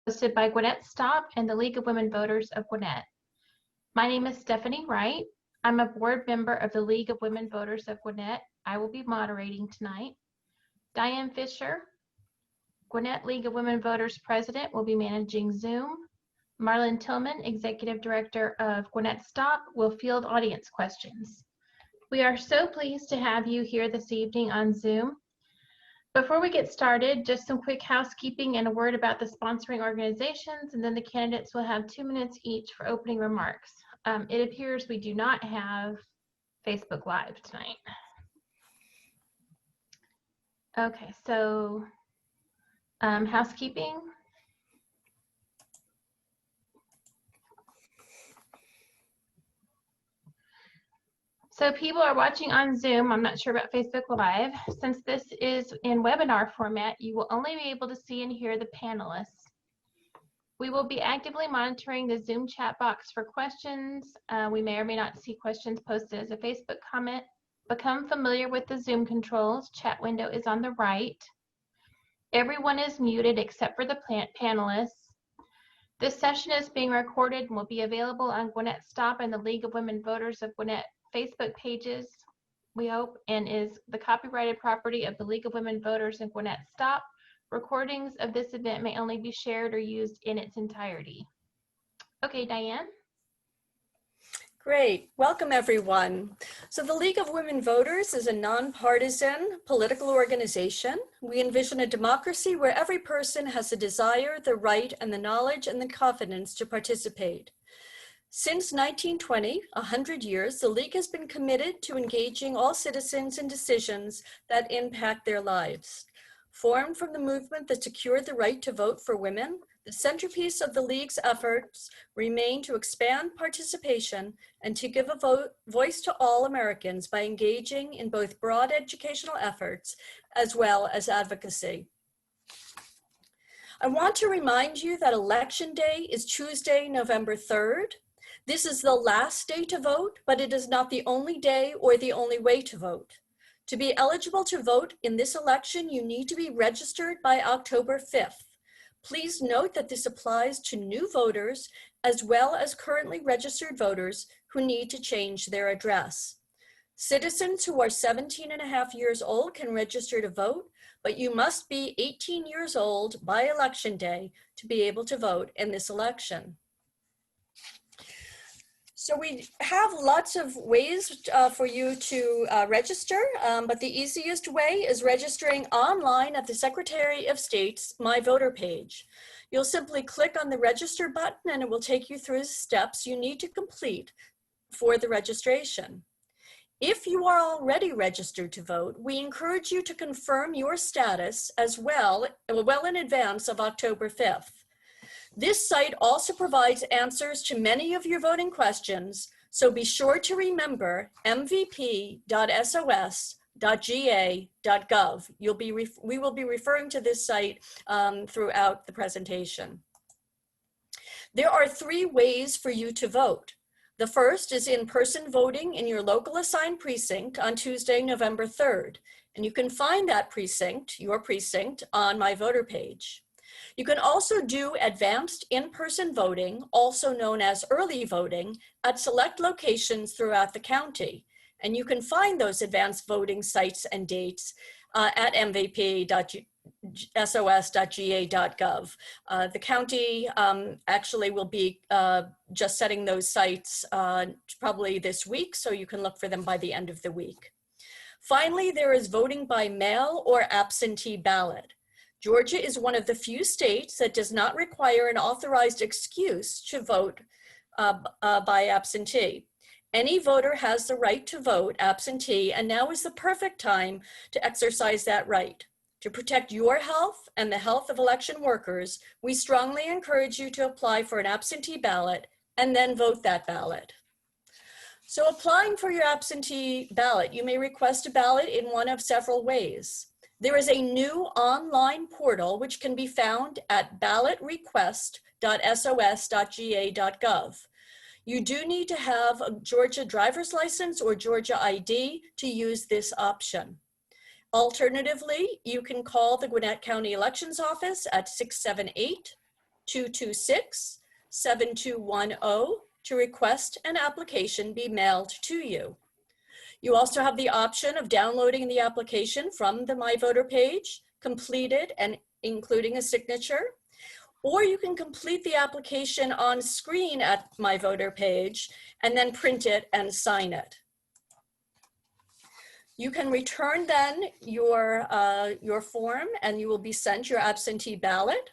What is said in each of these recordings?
hosted by Gwinnett SToPP and the League of Women Voters of Gwinnett. My name is Stephanie Wright. I'm a board member of the League of Women Voters of Gwinnett. I will be moderating tonight. Diane Fisher, Gwinnett League of Women Voters President, will be managing Zoom. Marlon Tillman, Executive Director of Gwinnett SToPP, will field audience questions. We are so pleased to have you here this evening on Zoom. Before we get started, just some quick housekeeping and a word about the sponsoring organizations, and then the candidates will have 2 minutes each for opening remarks. It appears we do not have Facebook Live tonight. Okay, so housekeeping. So people are watching on Zoom. I'm not sure about Facebook Live. Since this is in webinar format, you will only be able to see and hear the panelists. We will be actively monitoring the Zoom chat box for questions. We may or may not see questions posted as a Facebook comment. Become familiar with the Zoom controls. Chat window is on the right. Everyone is muted except for the panelists. This session is being recorded and will be available on Gwinnett SToPP and the League of Women Voters of Gwinnett Facebook pages, we hope, and is the copyrighted property of the League of Women Voters and Gwinnett SToPP. Recordings of this event may only be shared or used in its entirety. Okay, Diane. Great. Welcome, everyone. So the League of Women Voters is a nonpartisan political organization. We envision a democracy where every person has the desire, the right, and the knowledge and the confidence to participate. Since 1920, 100 years, the League has been committed to engaging all citizens in decisions that impact their lives. Formed from the movement that secured the right to vote for women, the centerpiece of the League's efforts remain to expand participation and to give a voice to all Americans by engaging in both broad educational efforts as well as advocacy. I want to remind you that Election Day is Tuesday, November 3rd. This is the last day to vote, but it is not the only day or the only way to vote. To be eligible to vote in this election, you need to be registered by October 5th. Please note that this applies to new voters as well as currently registered voters who need to change their address. Citizens who are 17.5 years old can register to vote, but you must be 18 years old by Election Day to be able to vote in this election. So we have lots of ways for you to register, but the easiest way is registering online at the Secretary of State's My Voter page. You'll simply click on the register button and it will take you through the steps you need to complete for the registration. If you are already registered to vote, we encourage you to confirm your status as well in advance of October 5th. This site also provides answers to many of your voting questions, so be sure to remember mvp.sos.ga.gov. We will be referring to this site throughout the presentation. There are 3 ways for you to vote. The first is in-person voting in your local assigned precinct on Tuesday, November 3rd, and you can find that precinct, your precinct, on My Voter page. You can also do advanced in-person voting, also known as early voting, at select locations throughout the county. And you can find those advanced voting sites and dates at mvp.sos.ga.gov. The county actually will be just setting those sites probably this week, so you can look for them by the end of the week. Finally, there is voting by mail or absentee ballot. Georgia is one of the few states that does not require an authorized excuse to vote by absentee. Any voter has the right to vote absentee, and now is the perfect time to exercise that right. To protect your health and the health of election workers, we strongly encourage you to apply for an absentee ballot and then vote that ballot. So applying for your absentee ballot, you may request a ballot in one of several ways. There is a new online portal which can be found at ballotrequest.sos.ga.gov. You do need to have a Georgia driver's license or Georgia ID to use this option. Alternatively, you can call the Gwinnett County Elections Office at 226-7210 to request an application be mailed to you. You also have the option of downloading the application from the My Voter page, completed and including a signature, or you can complete the application on screen at My Voter page and then print it and sign it. You can return then your form and you will be sent your absentee ballot.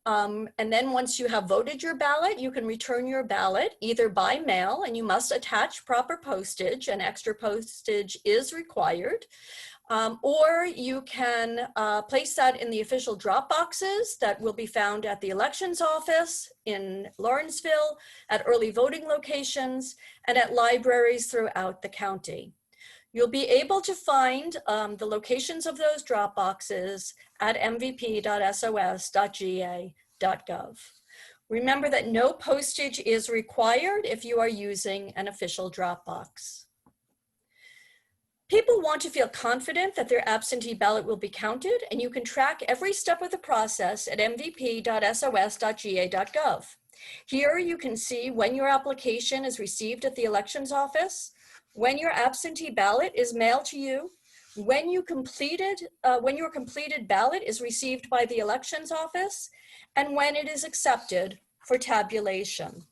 And then once you have voted your ballot, you can return your ballot either by mail, and you must attach proper postage, and extra postage is required. Or you can place that in the official drop boxes that will be found at the elections office in Lawrenceville, at early voting locations, and at libraries throughout the county. You'll be able to find the locations of those drop boxes at mvp.sos.ga.gov. Remember that no postage is required if you are using an official drop box. People want to feel confident that their absentee ballot will be counted, and you can track every step of the process at mvp.sos.ga.gov. Here you can see when your application is received at the elections office, when your absentee ballot is mailed to you, when your completed ballot is received by the elections office, and when it is accepted for tabulation.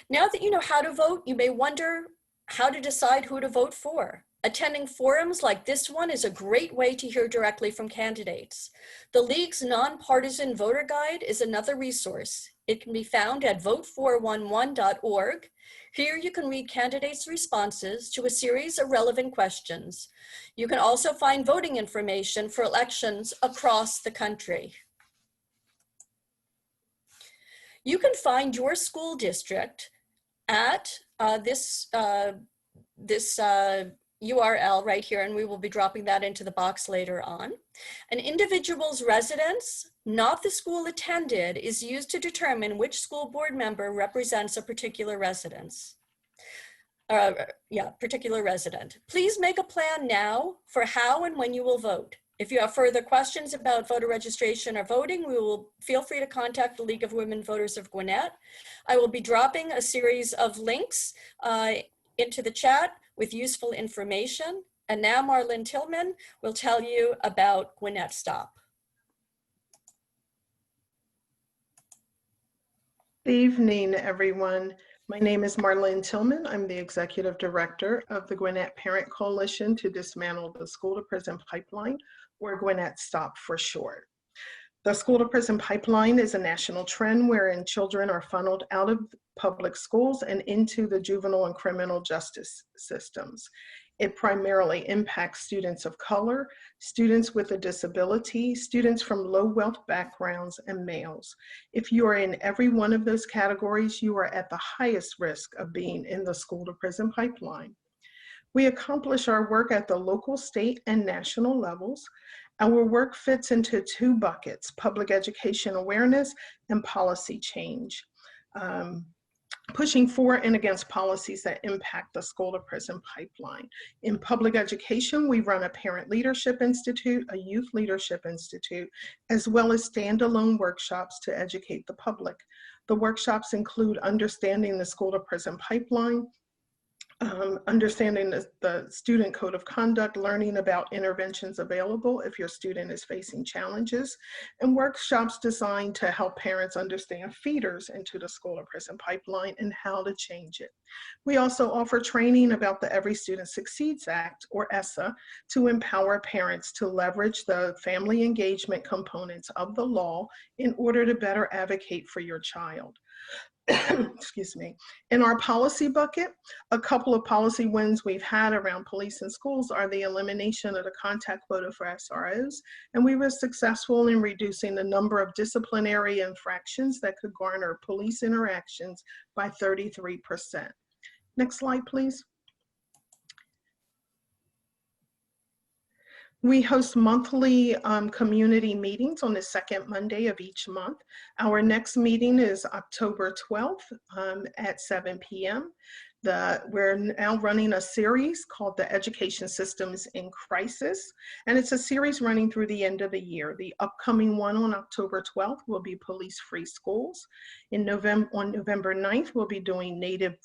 Now that you know how to vote, you may wonder how to decide who to vote for. Attending forums like this one is a great way to hear directly from candidates. The League's Nonpartisan Voter Guide is another resource. It can be found at vote411.org. Here you can read candidates' responses to a series of relevant questions. You can also find voting information for elections across the country. You can find your school district at this URL right here, and we will be dropping that into the box later on. An individual's residence, not the school attended, is used to determine which school board member represents a particular residence. Particular resident. Please make a plan now for how and when you will vote. If you have further questions about voter registration or voting, feel free to contact the League of Women Voters of Gwinnett. I will be dropping a series of links into the chat with useful information. And now Marlene Tillman will tell you about Gwinnett SToPP. Good evening, everyone. My name is Marlene Tillman. I'm the Executive Director of the Gwinnett Parent Coalition to Dismantle the School to Prison Pipeline, or Gwinnett SToPP for short. The School to Prison Pipeline is a national trend wherein children are funneled out of public schools and into the juvenile and criminal justice systems. It primarily impacts students of color, students with a disability, students from low wealth backgrounds, and males. If you are in every one of those categories, you are at the highest risk of being in the school to prison pipeline. We accomplish our work at the local, state, and national levels. Our work fits into two buckets: public education awareness and policy change. Pushing for and against policies that impact the school to prison pipeline. In public education, we run a Parent Leadership Institute, a Youth Leadership Institute, as well as standalone workshops to educate the public. The workshops include understanding the school to prison pipeline, understanding the student code of conduct, learning about interventions available if your student is facing challenges, and workshops designed to help parents understand feeders into the school to prison pipeline and how to change it. We also offer training about the Every Student Succeeds Act, or ESSA, to empower parents to leverage the family engagement components of the law in order to better advocate for your child. Excuse me. In our policy bucket, a couple of policy wins we've had around police and schools are the elimination of the contact quota for SROs, and we were successful in reducing the number of disciplinary infractions that could garner police interactions by 33%. Next slide, please. We host monthly community meetings on the second Monday of each month. Our next meeting is October 12th at 7 p.m. We're now running a series called The Education Systems in Crisis, and it's a series running through the end of the year. The upcoming one on October 12th will be Police-Free Schools. On November 9th, we'll be doing Native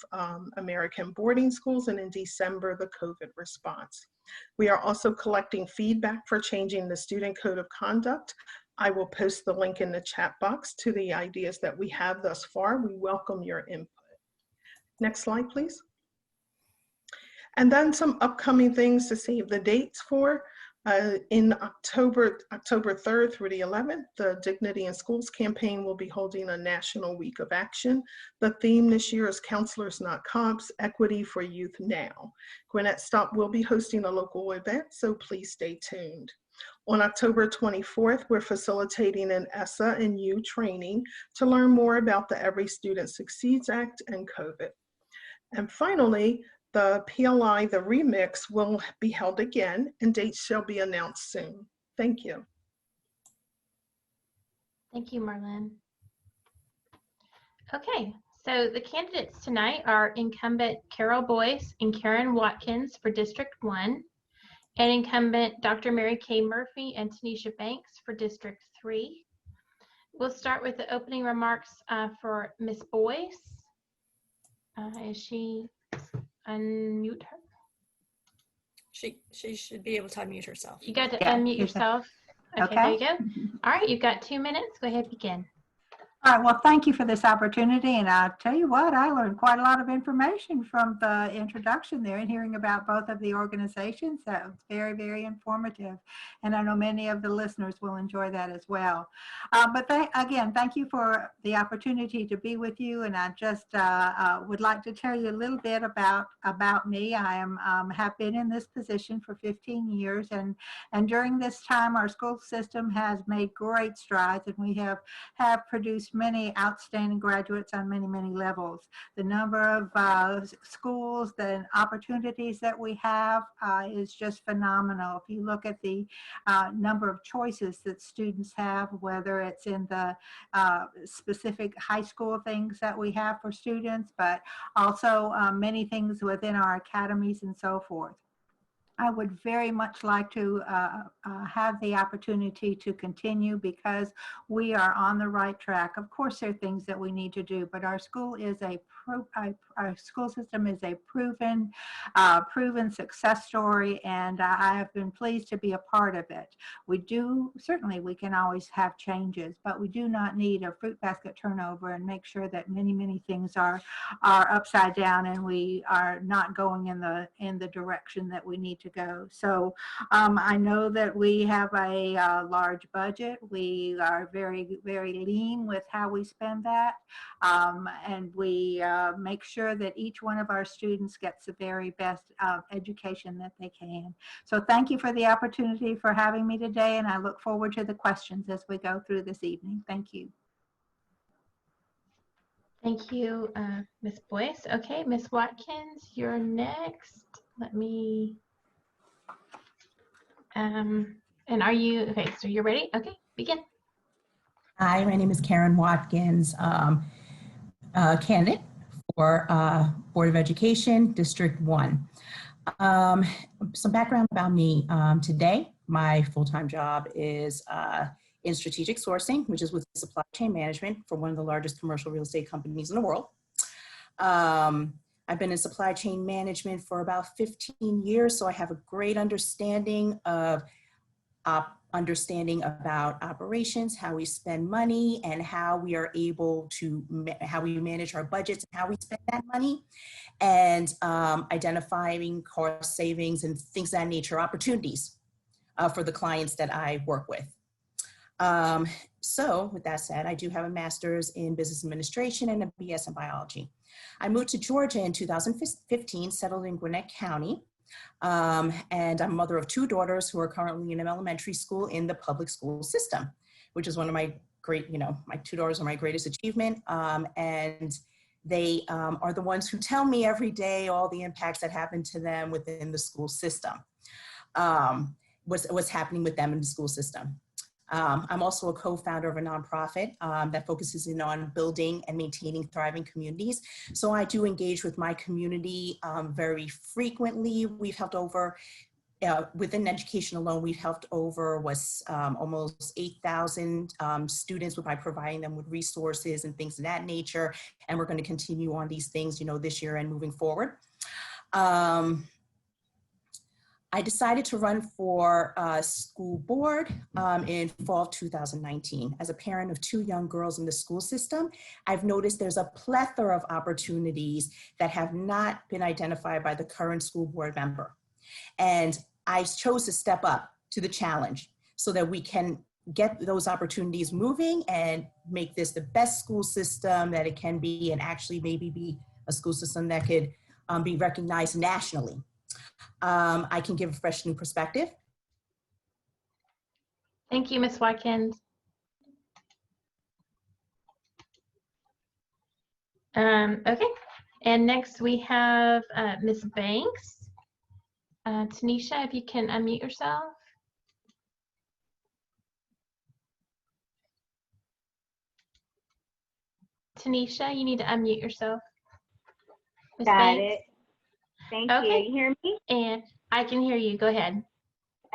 American boarding schools, and in December, the COVID response. We are also collecting feedback for changing the Student Code of Conduct. I will post the link in the chat box to the ideas that we have thus far. We welcome your input. Next slide, please. And then some upcoming things to save the dates for. In October 3rd through the 11th, the Dignity in Schools campaign will be holding a National Week of Action. The theme this year is Counselors Not Cops, Equity for Youth Now. Gwinnett SToPP will be hosting a local event, so please stay tuned. On October 24th, we're facilitating an ESSA and U training to learn more about the Every Student Succeeds Act and COVID. And finally, the PLI, the remix, will be held again, and dates shall be announced soon. Thank you. Thank you, Marlene. Okay, so the candidates tonight are incumbent Carole Boyce and Karen Watkins for District 1, and incumbent Dr. Mary Kay Murphy and Tanisha Banks for District 3. We'll start with the opening remarks for Ms. Boyce. Is she unmute her? She should be able to unmute herself. You got to unmute yourself. Okay, there you go. All right, you've got 2 minutes. Go ahead, begin. All right, well, thank you for this opportunity. And I'll tell you what, I learned quite a lot of information from the introduction there and hearing about both of the organizations. That was very, very informative. And I know many of the listeners will enjoy that as well. Again, thank you for the opportunity to be with you. And I just would like to tell you a little bit about me. I have been in this position for 15 years. And during this time, our school system has made great strides, and we have produced many outstanding graduates on many, many levels. The number of schools, the opportunities that we have is just phenomenal. If you look at the number of choices that students have, whether it's in the specific high school things that we have for students, but also many things within our academies and so forth. I would very much like to have the opportunity to continue because we are on the right track. Of course, there are things that we need to do, but our school is our school system is a proven success story, and I have been pleased to be a part of it. Certainly we can always have changes, but we do not need a fruit basket turnover and make sure that many, many things are upside down and we are not going in the direction that we need to go. So I know that we have a large budget. We are very, very lean with how we spend that, and we make sure that each one of our students gets the very best education that they can. So thank you for the opportunity for having me today, and I look forward to the questions as we go through this evening. Thank you. Thank you, Ms. Boyce. Okay, Ms. Watkins, you're next. Let me, and are you, okay, so you're ready? Okay, begin. Hi, my name is Karen Watkins, candidate for Board of Education, District 1. Some background about me. Today, my full-time job is in strategic sourcing, which is with supply chain management for one of the largest commercial real estate companies in the world. I've been in supply chain management for about 15 years, so I have a great understanding about operations, how we spend money, and how we are able to, how we manage our budgets and how we spend that money, and identifying cost savings and things of that nature, opportunities for the clients that I work with. So with that said, I do have a master's in business administration and a BS in biology. I moved to Georgia in 2015, settled in Gwinnett County. And I'm a mother of 2 daughters who are currently in an elementary school in the public school system, which is one of my great, my 2 daughters are my greatest achievement. And they are the ones who tell me every day all the impacts that happen to them within the school system, what's happening with them in the school system. I'm also a co-founder of a nonprofit that focuses in on building and maintaining thriving communities. So I do engage with my community very frequently. We've helped over, within education alone, we've helped over almost 8,000 students by providing them with resources and things of that nature. And we're going to continue on these things, this year and moving forward. I decided to run for school board in fall of 2019. As a parent of 2 young girls in the school system, I've noticed there's a plethora of opportunities that have not been identified by the current school board member. And I chose to step up to the challenge so that we can get those opportunities moving and make this the best school system that it can be, and actually maybe be a school system that could be recognized nationally. I can give a fresh new perspective. Thank you, Ms. Watkins. Okay, and next we have Ms. Banks. Tanisha, if you can unmute yourself. Tanisha, you need to unmute yourself. Ms. Got Banks? it. Thank Okay. you. You hear me? And I can hear you. Go ahead.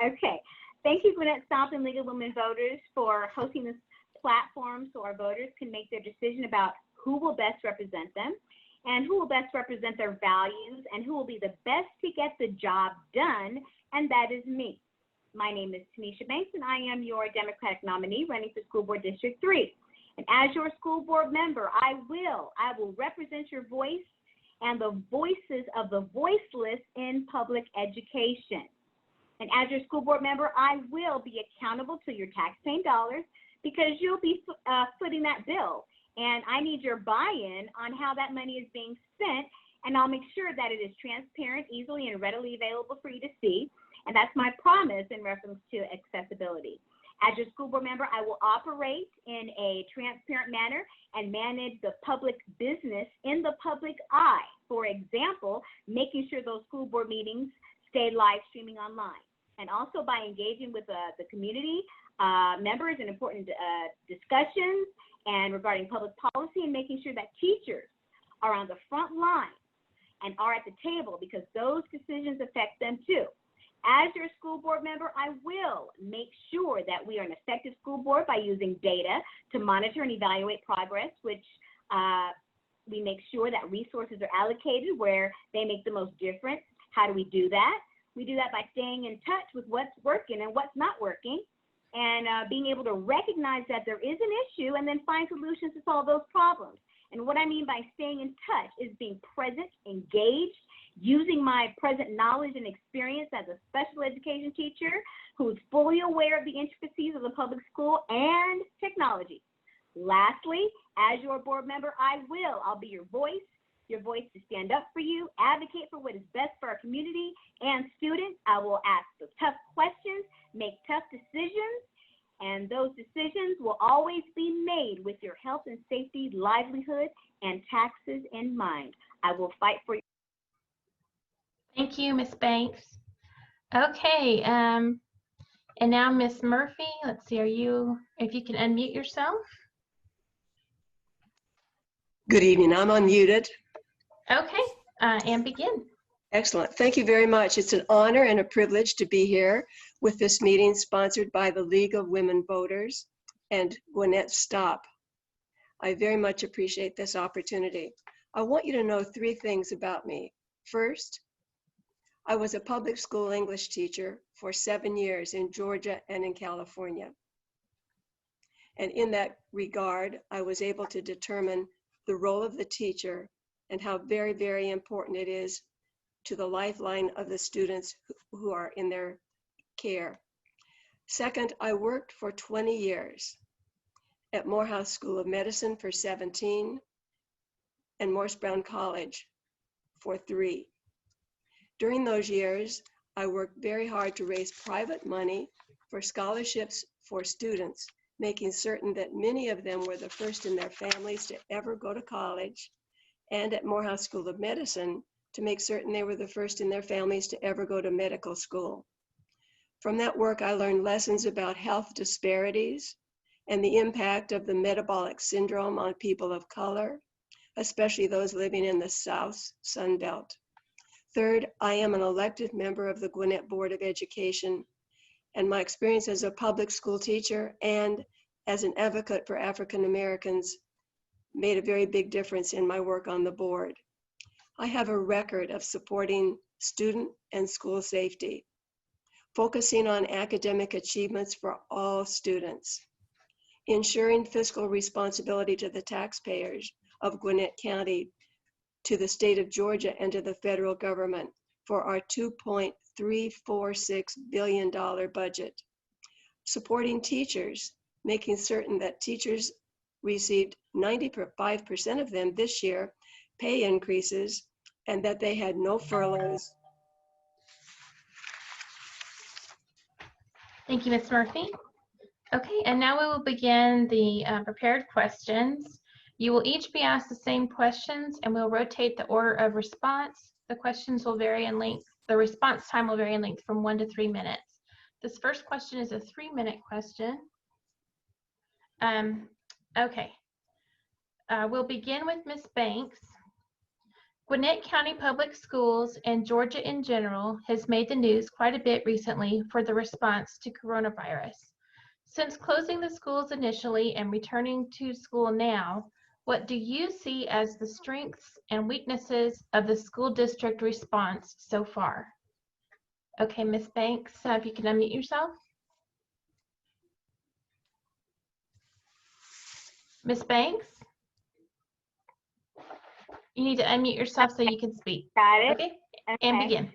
Okay. Thank you, Gwinnett SToPP and League of Women Voters, for hosting this platform so our voters can make their decision about who will best represent them and who will best represent their values and who will be the best to get the job done, and that is me. My name is Tanisha Banks, and I am your Democratic nominee running for School Board District 3. And as your school board member, I will represent your voice and the voices of the voiceless in public education. And as your school board member, I will be accountable to your taxpaying dollars because you'll be footing that bill. And I need your buy-in on how that money is being spent, and I'll make sure that it is transparent, easily and readily available for you to see. And that's my promise in reference to accessibility. As your school board member, I will operate in a transparent manner and manage the public business in the public eye. For example, making sure those school board meetings stay live streaming online. And also by engaging with the community members in important discussions and regarding public policy, and making sure that teachers are on the front line and are at the table, because those decisions affect them too. As your school board member, I will make sure that we are an effective school board by using data to monitor and evaluate progress, which we make sure that resources are allocated where they make the most difference. How do we do that? We do that by staying in touch with what's working and what's not working, and being able to recognize that there is an issue and then find solutions to solve those problems. And what I mean by staying in touch is being present, engaged, using my present knowledge and experience as a special education teacher who is fully aware of the intricacies of the public school and technology. Lastly, as your board member, I'll be your voice to stand up for you, advocate for what is best for our community and students. I will ask the tough questions, make tough decisions, and those decisions will always be made with your health and safety, livelihood, and taxes in mind. I will fight for you. Thank you, Ms. Banks. Okay, and now Ms. Murphy, let's see, if you can unmute yourself. Good evening, I'm unmuted. Okay, and begin. Excellent, thank you very much. It's an honor and a privilege to be here with this meeting sponsored by the League of Women Voters and Gwinnett SToPP. I very much appreciate this opportunity. I want you to know 3 things about me. First, I was a public school English teacher for 7 years in Georgia and in California. And in that regard, I was able to determine the role of the teacher and how very, very important it is to the lifeline of the students who are in their care. Second, I worked for 20 years at Morehouse School of Medicine for 17 and Morse Brown College for 3. During those years, I worked very hard to raise private money for scholarships for students, making certain that many of them were the first in their families to ever go to college, and at Morehouse School of Medicine to make certain they were the first in their families to ever go to medical school. From that work, I learned lessons about health disparities and the impact of the metabolic syndrome on people of color, especially those living in the South Sun Belt. Third, I am an elected member of the Gwinnett Board of Education, and my experience as a public school teacher and as an advocate for African Americans made a very big difference in my work on the board. I have a record of supporting student and school safety, focusing on academic achievements for all students, ensuring fiscal responsibility to the taxpayers of Gwinnett County, to the state of Georgia, and to the federal government for our $2.346 billion budget, supporting teachers, making certain that teachers received 95% of them this year pay increases, and that they had no furloughs. Thank you, Ms. Murphy. Okay, and now we will begin the prepared questions. You will each be asked the same questions, and we'll rotate the order of response. The questions will vary in length. The response time will vary in length from 1 to 3 minutes. This first question is a 3-minute question. Okay. We'll begin with Ms. Banks. Gwinnett County Public Schools and Georgia in general has made the news quite a bit recently for the response to coronavirus. Since closing the schools initially and returning to school now, what do you see as the strengths and weaknesses of the school district response so far? Okay, Ms. Banks, if you can unmute yourself. Ms. Banks? You need to unmute yourself so you can speak. Got it. Okay, and begin.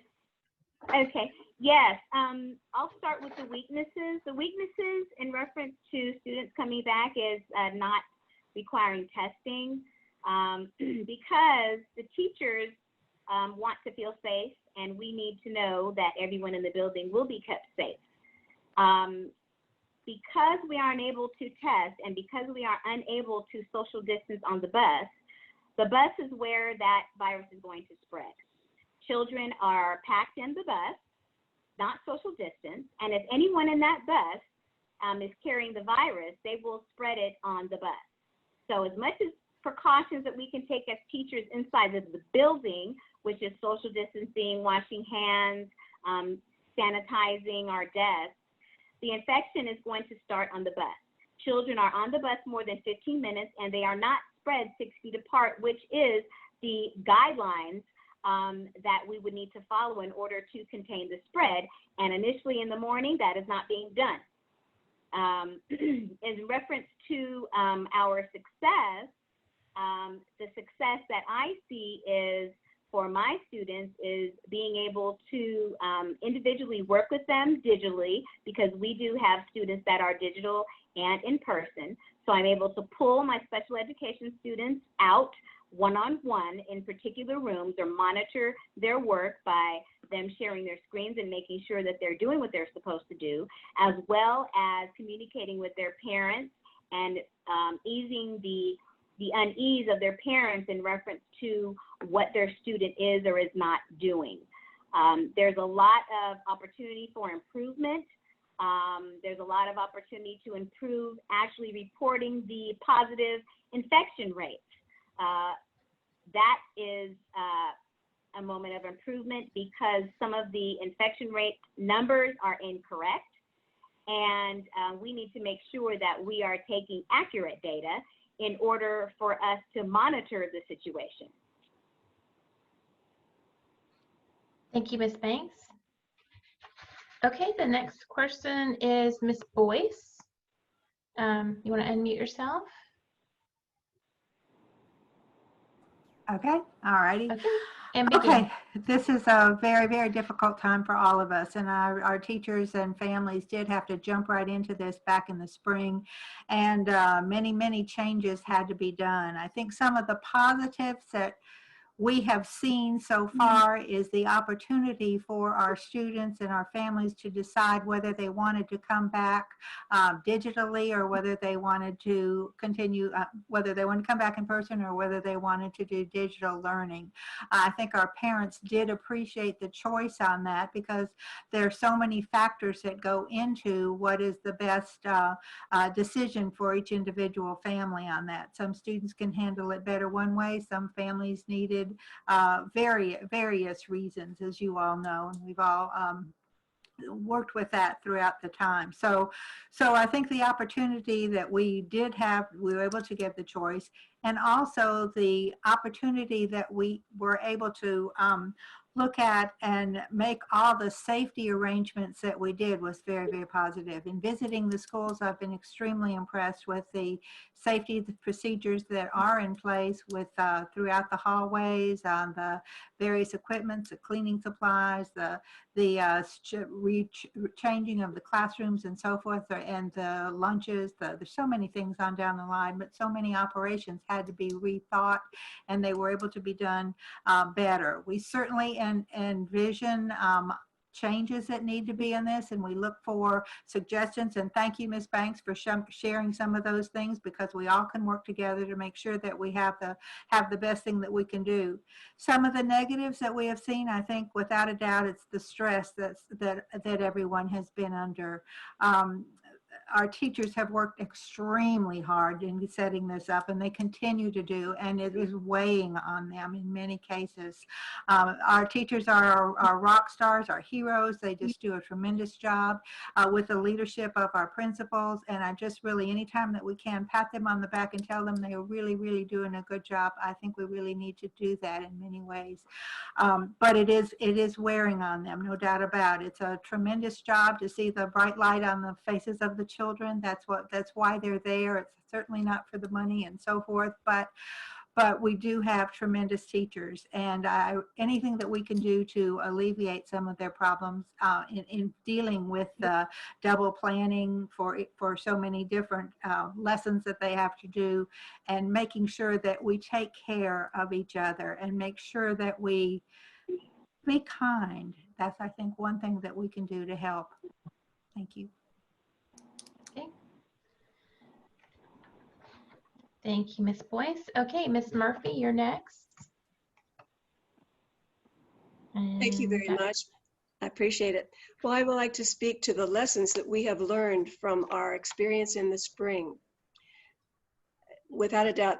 Okay. Yes. I'll start with the weaknesses. The weaknesses in reference to students coming back is not requiring testing because the teachers want to feel safe, and we need to know that everyone in the building will be kept safe. Because we aren't able to test and because we are unable to social distance on the bus is where that virus is going to spread. Children are packed in the bus, not social distance, and if anyone in that bus is carrying the virus, they will spread it on the bus. So as much as precautions that we can take as teachers inside of the building, which is social distancing, washing hands, sanitizing our desks, the infection is going to start on the bus. Children are on the bus more than 15 minutes, and they are not spread 6 feet apart, which is the guidelines that we would need to follow in order to contain the spread. And initially in the morning, that is not being done. In reference to our success, the success that I see is for my students is being able to individually work with them digitally, because we do have students that are digital and in person. So I'm able to pull my special education students out one-on-one in particular rooms or monitor their work by them sharing their screens and making sure that they're doing what they're supposed to do, as well as communicating with their parents and easing the unease of their parents in reference to what their student is or is not doing. There's a lot of opportunity for improvement. There's a lot of opportunity to improve actually reporting the positive infection rates. That is a moment of improvement because some of the infection rate numbers are incorrect, and we need to make sure that we are taking accurate data in order for us to monitor the situation. Thank you, Ms. Banks. Okay, the next question is Ms. Boyce. You want to unmute yourself? Okay, all righty. Okay, and begin. Okay, this is a very, very difficult time for all of us, and our teachers and families did have to jump right into this back in the spring, and many, many changes had to be done. I think some of the positives that we have seen so far is the opportunity for our students and our families to decide whether they wanted to come back digitally, or whether they wanted to continue, whether they wanted to come back in person, or whether they wanted to do digital learning. I think our parents did appreciate the choice on that, because there are so many factors that go into what is the best decision for each individual family on that. Some students can handle it better one way. Some families needed various reasons, as you all know, and we've all worked with that throughout the time. So I think the opportunity that we did have, we were able to give the choice, and also the opportunity that we were able to look at and make all the safety arrangements that we did was very, very positive. In visiting the schools, I've been extremely impressed with the safety procedures that are in place with throughout the hallways, on the various equipments, the cleaning supplies, the changing of the classrooms and so forth, and the lunches. There's so many things on down the line, but so many operations had to be rethought, and they were able to be done better. We certainly envision changes that need to be in this, and we look for suggestions. And thank you, Ms. Banks, for sharing some of those things, because we all can work together to make sure that we have the best thing that we can do. Some of the negatives that we have seen, I think without a doubt, it's the stress that everyone has been under. Our teachers have worked extremely hard in setting this up, and they continue to do, and it is weighing on them in many cases. Our teachers are our rock stars, our heroes. They just do a tremendous job with the leadership of our principals, and I just really, anytime that we can, pat them on the back and tell them they are really, really doing a good job. I think we really need to do that in many ways. But it is wearing on them, no doubt about it. It's a tremendous job to see the bright light on the faces of the children. That's why they're there. It's certainly not for the money and so forth, but we do have tremendous teachers, and anything that we can do to alleviate some of their problems in dealing with the double planning for so many different lessons that they have to do, and making sure that we take care of each other and make sure that we be kind. That's, I think, one thing that we can do to help. Thank you. Okay. Thank you, Ms. Boyce. Okay, Ms. Murphy, you're next. Thank you very much. I appreciate it. Well, I would like to speak to the lessons that we have learned from our experience in the spring. Without a doubt,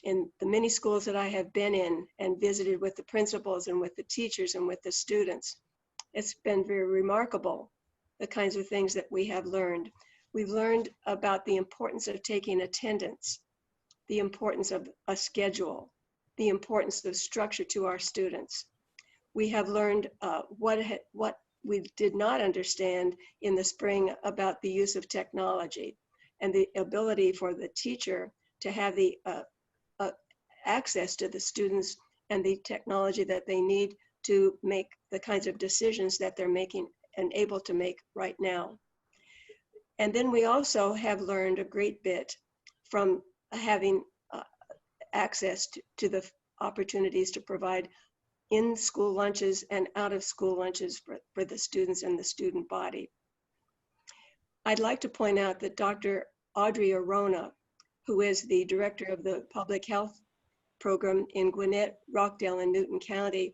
in the many schools that I have been in and visited with the principals and with the teachers and with the students, it's been very remarkable, the kinds of things that we have learned. We've learned about the importance of taking attendance, the importance of a schedule, the importance of structure to our students. We have learned what we did not understand in the spring about the use of technology and the ability for the teacher to have the access to the students and the technology that they need to make the kinds of decisions that they're making and able to make right now. And then we also have learned a great bit from having access to the opportunities to provide in-school lunches and out-of-school lunches for the students and the student body. I'd like to point out that Dr. Audrey Arona, who is the director of the public health program in Gwinnett, Rockdale, and Newton County,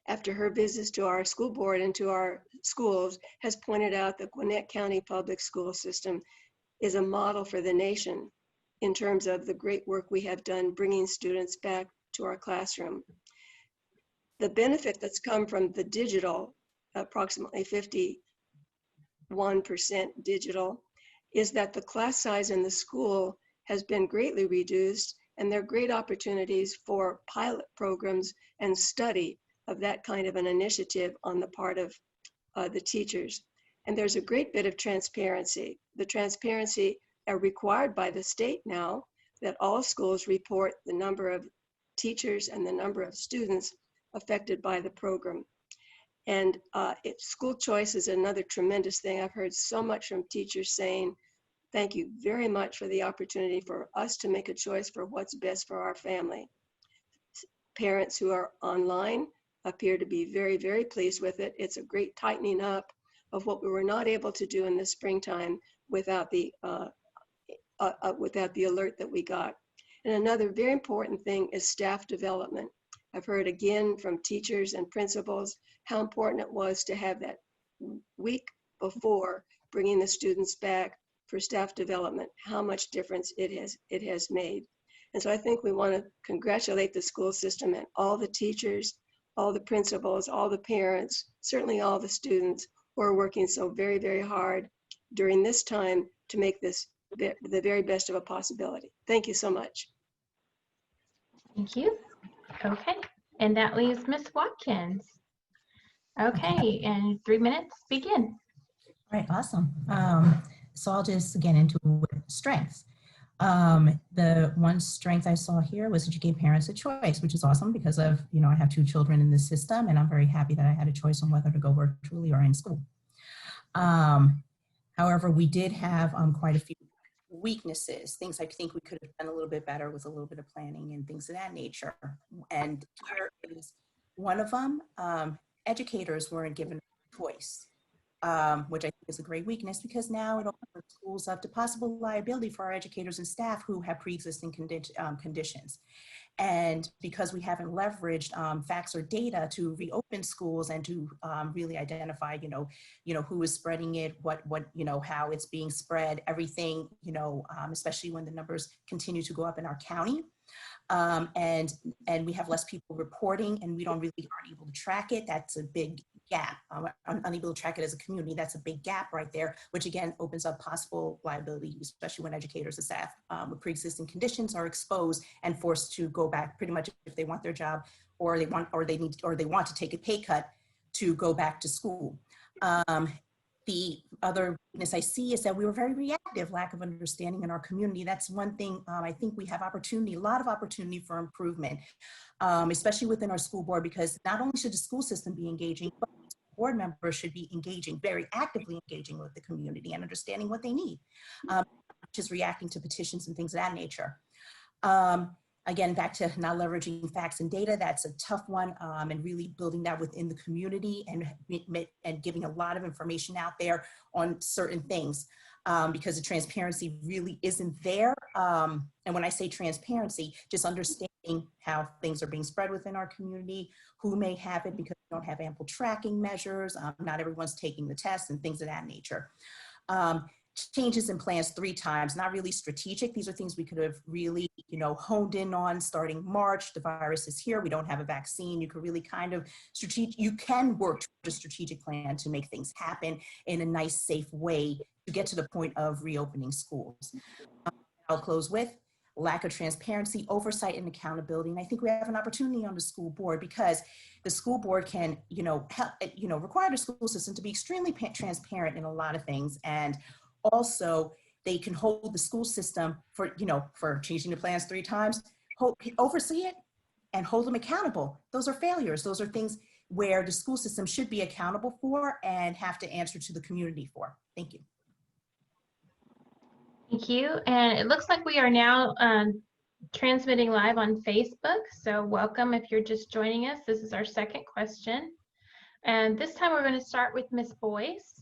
after her visits to our school board and to our schools, has pointed out the Gwinnett County public school system is a model for the nation in terms of the great work we have done bringing students back to our classroom. The benefit that's come from the digital, approximately 51% digital, is that the class size in the school has been greatly reduced, and there are great opportunities for pilot programs and study of that kind of an initiative on the part of the teachers. And there's a great bit of transparency. The transparency are required by the state now that all schools report the number of teachers and the number of students affected by the program. And school choice is another tremendous thing. I've heard so much from teachers saying, thank you very much for the opportunity for us to make a choice for what's best for our family. parents who are online appear to be very, very pleased with it. It's a great tightening up of what we were not able to do in the springtime without the alert that we got. And another very important thing is staff development. I've heard again from teachers and principals how important it was to have that week before bringing the students back for staff development, how much difference it has made. And so I think we want to congratulate the school system and all the teachers, all the principals, all the parents, certainly all the students who are working so very, very hard during this time to make this the very best of a possibility. Thank you so much. Thank you. Okay, and that leaves Miss Watkins. Okay, and 3 minutes, begin. All right, awesome. So I'll just get into strengths. The one strength I saw here was that you gave parents a choice, which is awesome because of, I have 2 children in the system, and I'm very happy that I had a choice on whether to go virtually or in school. However, we did have quite a few weaknesses, things I think we could have done a little bit better with a little bit of planning and things of that nature. And here is one of them. Educators weren't given a choice, which I think is a great weakness because now it opens schools up to possible liability for our educators and staff who have pre-existing conditions. And because we haven't leveraged facts or data to reopen schools and to really identify, who is spreading it, what, how it's being spread, everything, especially when the numbers continue to go up in our county. And we have less people reporting and we aren't able to track it. That's a big gap. Unable to track it as a community, that's a big gap right there, which again opens up possible liability, especially when educators and staff with pre-existing conditions are exposed and forced to go back pretty much if they want their job or they want to take a pay cut to go back to school. The other weakness I see is that we were very reactive, lack of understanding in our community. That's one thing I think we have a lot of opportunity for improvement, especially within our school board, because not only should the school system be engaging, but board members should be engaging, very actively engaging with the community and understanding what they need, which is reacting to petitions and things of that nature. Again, back to not leveraging facts and data, that's a tough one, and really building that within the community and giving a lot of information out there on certain things because the transparency really isn't there. And when I say transparency, just understanding how things are being spread within our community, who may have it because we don't have ample tracking measures, not everyone's taking the test and things of that nature. Changes in plans 3 times, not really strategic. These are things we could have really, honed in on starting March. The virus is here. We don't have a vaccine. You could really kind of you can work towards a strategic plan to make things happen in a nice, safe way to get to the point of reopening schools. I'll close with lack of transparency, oversight, and accountability. And I think we have an opportunity on the school board because the school board can, help, require the school system to be extremely transparent in a lot of things. And also, they can hold the school system for changing the plans 3 times, oversee it and hold them accountable. Those are failures. Those are things where the school system should be accountable for and have to answer to the community for. Thank you. Thank you. And it looks like we are now transmitting live on Facebook. So welcome if you're just joining us. This is our second question. And this time we're going to start with Ms. Boyce.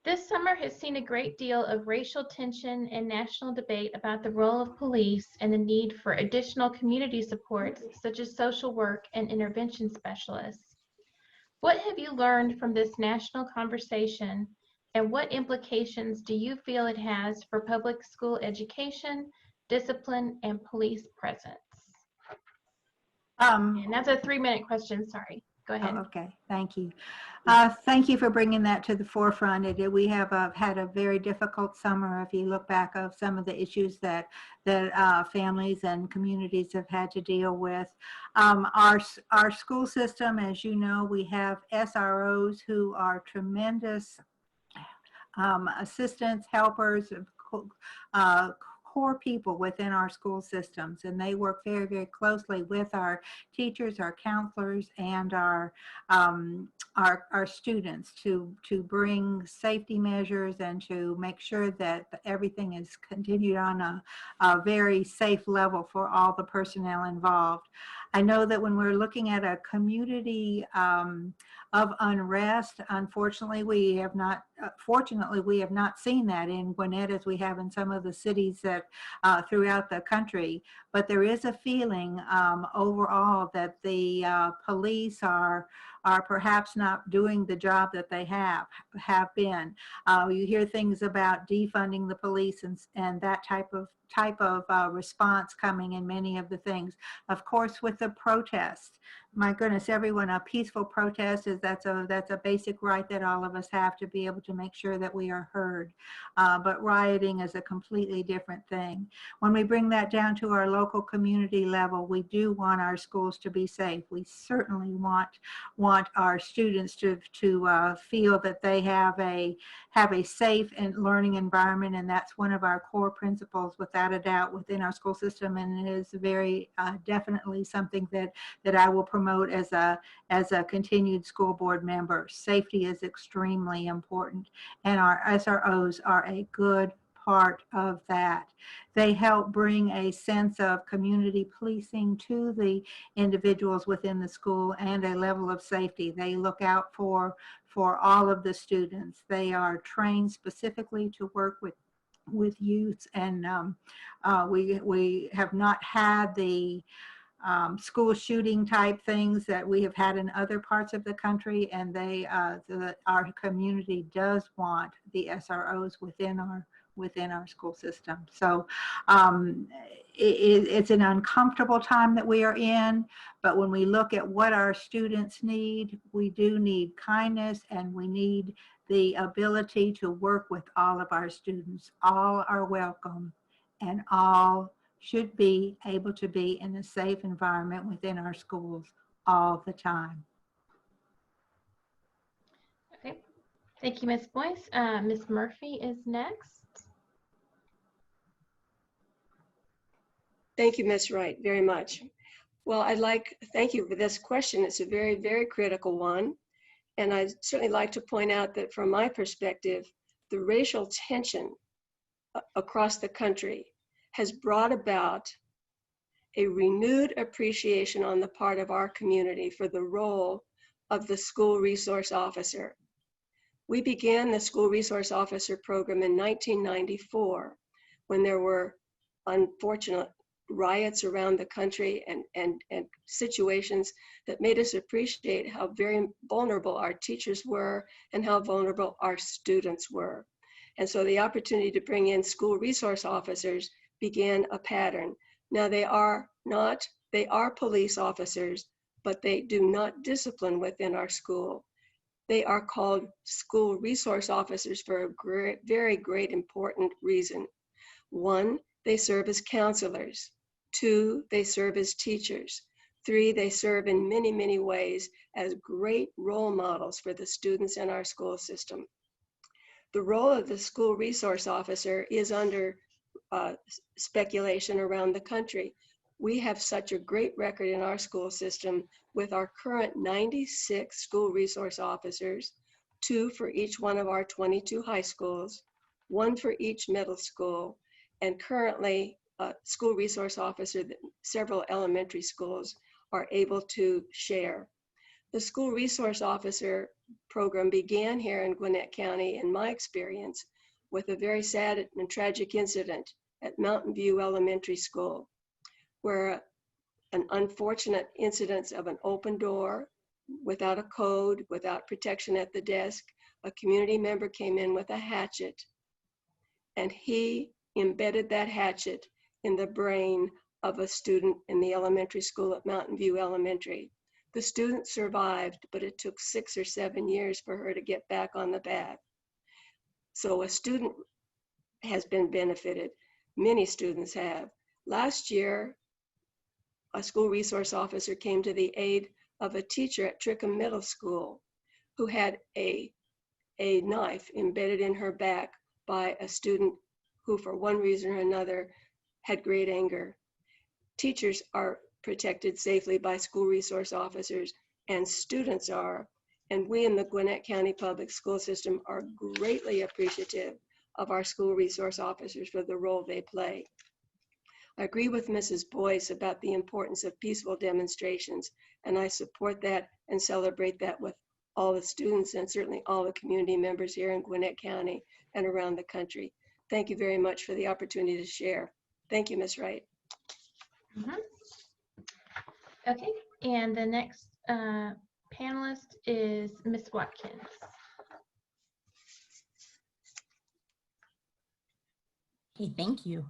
This summer has seen a great deal of racial tension and national debate about the role of police and the need for additional community supports such as social work and intervention specialists. What have you learned from this national conversation, and what implications do you feel it has for public school education, discipline, and police presence? And that's a 3-minute question, sorry. Go ahead. Oh, okay, thank you. Thank you for bringing that to the forefront. We have had a very difficult summer. If you look back of some of the issues that families and communities have had to deal with. Our school system, as you know, we have SROs who are tremendous assistants, helpers, core people within our school systems, and they work very, very closely with our teachers, our counselors, and our students to bring safety measures and to make sure that everything is continued on a very safe level for all the personnel involved. I know that when we're looking at a community of unrest, unfortunately, we have not, fortunately, we have not seen that in Gwinnett as we have in some of the cities that throughout the country. But there is a feeling overall that the police are perhaps not doing the job that they have been. You hear things about defunding the police and that type of response coming in many of the things. Of course, with the protests, my goodness, everyone, a peaceful protest that's a basic right that all of us have to be able to make sure that we are heard. But rioting is a completely different thing. When we bring that down to our local community level, we do want our schools to be safe. We certainly want our students to feel that they have a safe and learning environment, and that's one of our core principles, without a doubt, within our school system, and it is very definitely something that I will promote as a continued school board member. Safety is extremely important, and our SROs are a good part of that. They help bring a sense of community policing to the individuals within the school and a level of safety. They look out for all of the students. They are trained specifically to work with youth, and we have not had the school shooting type things that we have had in other parts of the country, and our community does want the SROs within our school system. So it's an uncomfortable time that we are in, but when we look at what our students need, we do need kindness, and we need the ability to work with all of our students. All are welcome, and all should be able to be in a safe environment within our schools all the time. Okay, thank you, Ms. Boyce. Ms. Murphy is next. Thank you, Ms. Wright, very much. Well, thank you for this question. It's a very, very critical one. And I'd certainly like to point out that from my perspective, the racial tension across the country has brought about a renewed appreciation on the part of our community for the role of the school resource officer. We began the school resource officer program in 1994 when there were unfortunate riots around the country and situations that made us appreciate how very vulnerable our teachers were and how vulnerable our students were. And so the opportunity to bring in school resource officers began a pattern. Now they are police officers, but they do not discipline within our school. They are called school resource officers for a very great important reason. One, they serve as counselors. Two, they serve as teachers. Three, they serve in many, many ways as great role models for the students in our school system. The role of the school resource officer is under speculation around the country. We have such a great record in our school system with our current 96 school resource officers, 2 for each one of our 22 high schools, 1 for each middle school, and currently school resource officer that several elementary schools are able to share. The school resource officer program began here in Gwinnett County, in my experience, with a very sad and tragic incident at Mountain View Elementary School, where an unfortunate incident of an open door without a code, without protection at the desk, a community member came in with a hatchet, and he embedded that hatchet in the brain of a student in the elementary school at Mountain View Elementary. The student survived, but it took 6 or 7 years for her to get back on the path. So a student has been benefited. Many students have. Last year, a school resource officer came to the aid of a teacher at Trickham Middle School who had a knife embedded in her back by a student who, for one reason or another, had great anger. Teachers are protected safely by school resource officers, and students are. And we in the Gwinnett County Public School System are greatly appreciative of our school resource officers for the role they play. I agree with Mrs. Boyce about the importance of peaceful demonstrations, and I support that and celebrate that with all the students and certainly all the community members here in Gwinnett County and around the country. Thank you very much for the opportunity to share. Thank you, Ms. Wright. Okay, and the next panelist is Ms. Watkins. Okay, thank you.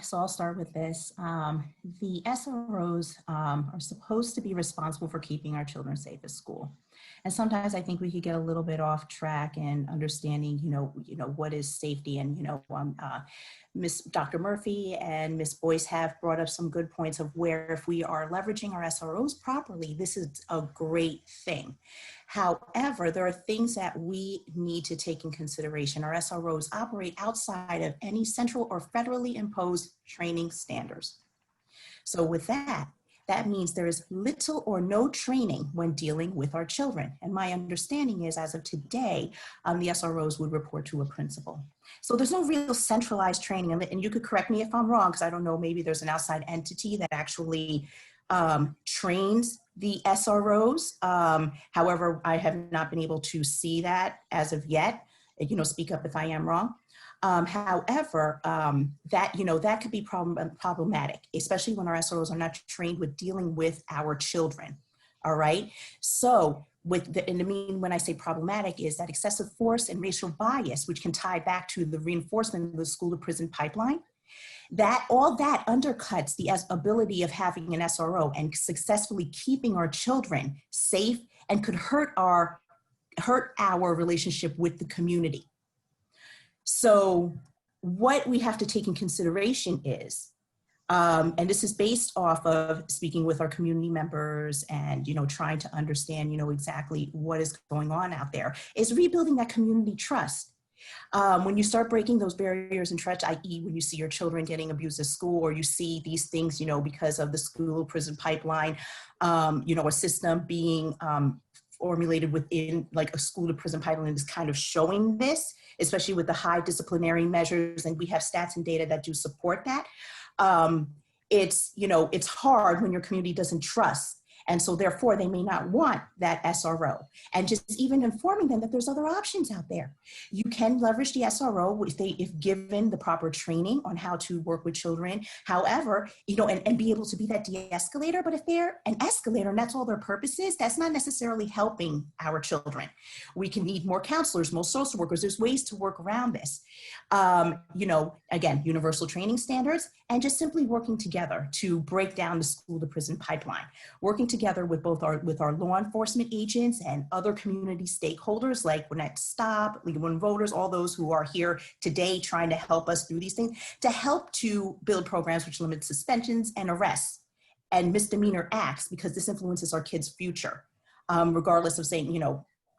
So I'll start with this. The SROs are supposed to be responsible for keeping our children safe at school. And sometimes I think we could get a little bit off track in understanding, what is safety. And, Dr. Murphy and Ms. Boyce have brought up some good points of where if we are leveraging our SROs properly, this is a great thing. However, there are things that we need to take in consideration. Our SROs operate outside of any central or federally imposed training standards. So with that means there is little or no training when dealing with our children. And my understanding is, as of today, the SROs would report to a principal. So there's no real centralized training. And you could correct me if I'm wrong, because I don't know, maybe there's an outside entity that actually trains the SROs. However, I have not been able to see that as of yet. Speak up if I am wrong. However, that could be problematic, especially when our SROs are not trained with dealing with our children. All right. So when I say problematic is that excessive force and racial bias, which can tie back to the reinforcement of the school to prison pipeline, all that undercuts the ability of having an SRO and successfully keeping our children safe and could hurt our relationship with the community. So what we have to take in consideration is, and this is based off of speaking with our community members and, trying to understand, exactly what is going on out there, is rebuilding that community trust. When you start breaking those barriers and trust, i.e. when you see your children getting abused at school, or you see these things, because of the school prison pipeline, a system being formulated within like a school to prison pipeline is kind of showing this, especially with the high disciplinary measures. And we have stats and data that do support that. It's hard when your community doesn't trust. And so therefore they may not want that SRO, and just even informing them that there's other options out there. You can leverage the SRO if given the proper training on how to work with children. However, and be able to be that de-escalator, but if they're an escalator and that's all their purpose is, that's not necessarily helping our children. We can need more counselors, more social workers. There's ways to work around this. Again, universal training standards, and just simply working together to break down the school to prison pipeline. Working together with our law enforcement agents and other community stakeholders like Gwinnett SToPP, League of Women Voters, all those who are here today trying to help us through these things, to help to build programs which limit suspensions and arrests and misdemeanor acts, because this influences our kids' future, regardless of saying,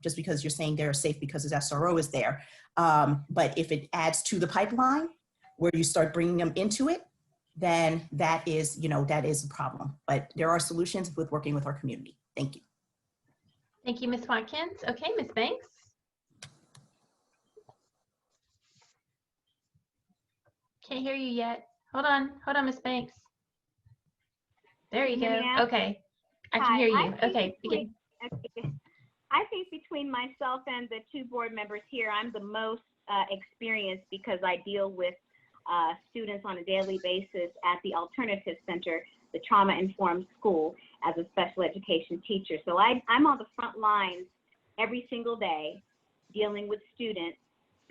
just because you're saying they're safe because his SRO is there. But if it adds to the pipeline where you start bringing them into it, then that is a problem. But there are solutions with working with our community. Thank you. Thank you, Ms. Watkins. Okay, Ms. Banks. Can't hear you yet. Hold on, Ms. Banks. There you go. Okay, I can hear you. Okay, begin. I think between myself and the two board members here, I'm the most experienced because I deal with students on a daily basis at the Alternative Center, the trauma-informed school, as a special education teacher. So I'm on the front lines every single day dealing with students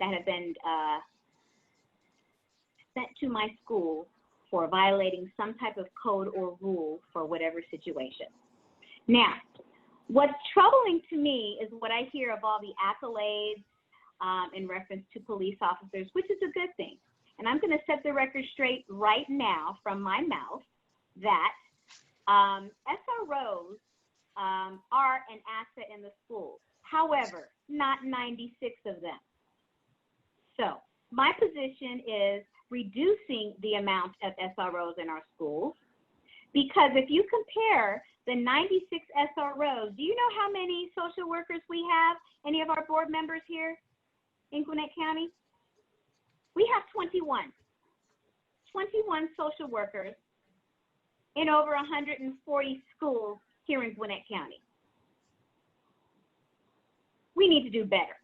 that have been sent to my school for violating some type of code or rule for whatever situation. Now, what's troubling to me is what I hear of all the accolades in reference to police officers, which is a good thing. And I'm going to set the record straight right now from my mouth that SROs are an asset in the schools. However, not 96 of them. So my position is reducing the amount of SROs in our schools, because if you compare the 96 SROs, do you know how many social workers we have? Any of our board members here in Gwinnett County? We have 21. 21 social workers in over 140 schools here in Gwinnett County. We need to do better.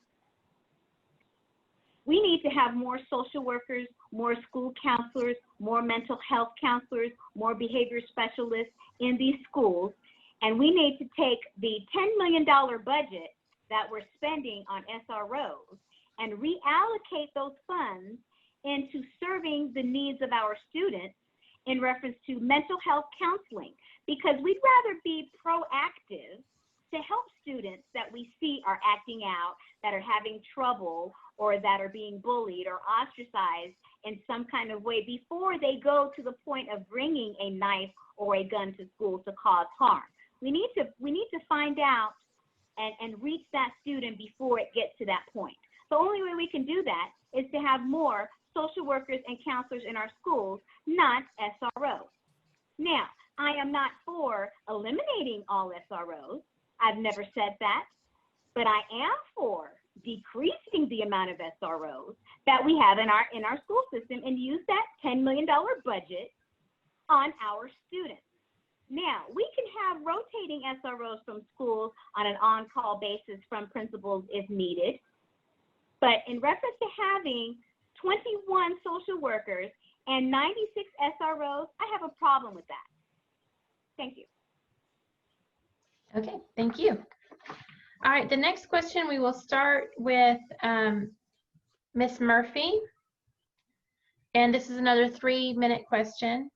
We need to have more social workers, more school counselors, more mental health counselors, more behavior specialists in these schools. And we need to take the $10 million budget that we're spending on SROs and reallocate those funds into serving the needs of our students in reference to mental health counseling, because we'd rather be proactive to help students that we see are acting out, that are having trouble, or that are being bullied or ostracized in some kind of way before they go to the point of bringing a knife or a gun to school to cause harm. We need to find out and reach that student before it gets to that point. The only way we can do that is to have more social workers and counselors in our schools, not SROs. Now, I am not for eliminating all SROs. I've never said that, but I am for decreasing the amount of SROs that we have in our school system and use that $10 million budget on our students. Now, we can have rotating SROs from schools on an on-call basis from principals if needed, but in reference to having 21 social workers and 96 SROs, I have a problem with that. Thank you. Okay, thank you. All right, the next question we will start with Ms. Murphy. And this is another 3-minute question.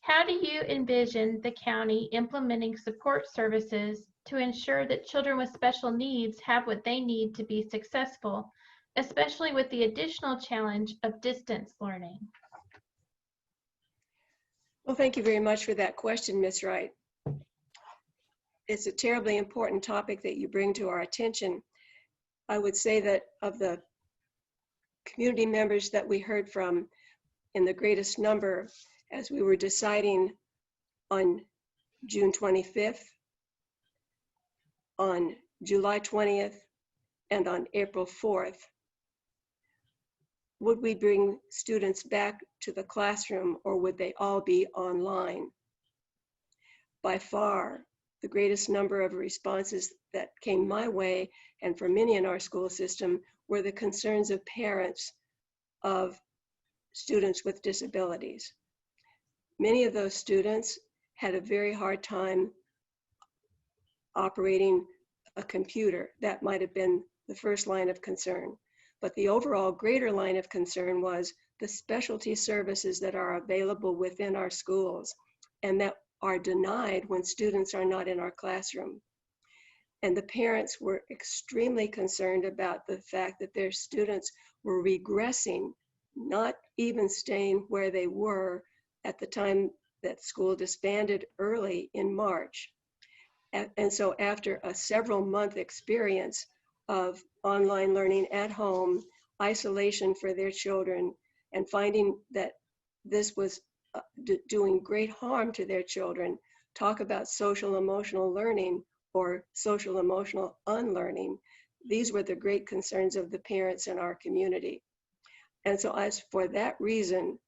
How do you envision the county implementing support services to ensure that children with special needs have what they need to be successful, especially with the additional challenge of distance learning? Well, thank you very much for that question, Ms. Wright. It's a terribly important topic that you bring to our attention. I would say that of the community members that we heard from in the greatest number as we were deciding on June 25th, on July 20th, and on April 4th, would we bring students back to the classroom or would they all be online? By far, the greatest number of responses that came my way and for many in our school system were the concerns of parents of students with disabilities. Many of those students had a very hard time operating a computer. That might have been the first line of concern. But the overall greater line of concern was the specialty services that are available within our schools and that are denied when students are not in our classroom. And the parents were extremely concerned about the fact that their students were regressing, not even staying where they were at the time that school disbanded early in March. And so after a several-month experience of online learning at home, isolation for their children, and finding that this was doing great harm to their children, talk about social emotional learning or social emotional unlearning. These were the great concerns of the parents in our community. And so as for that reason,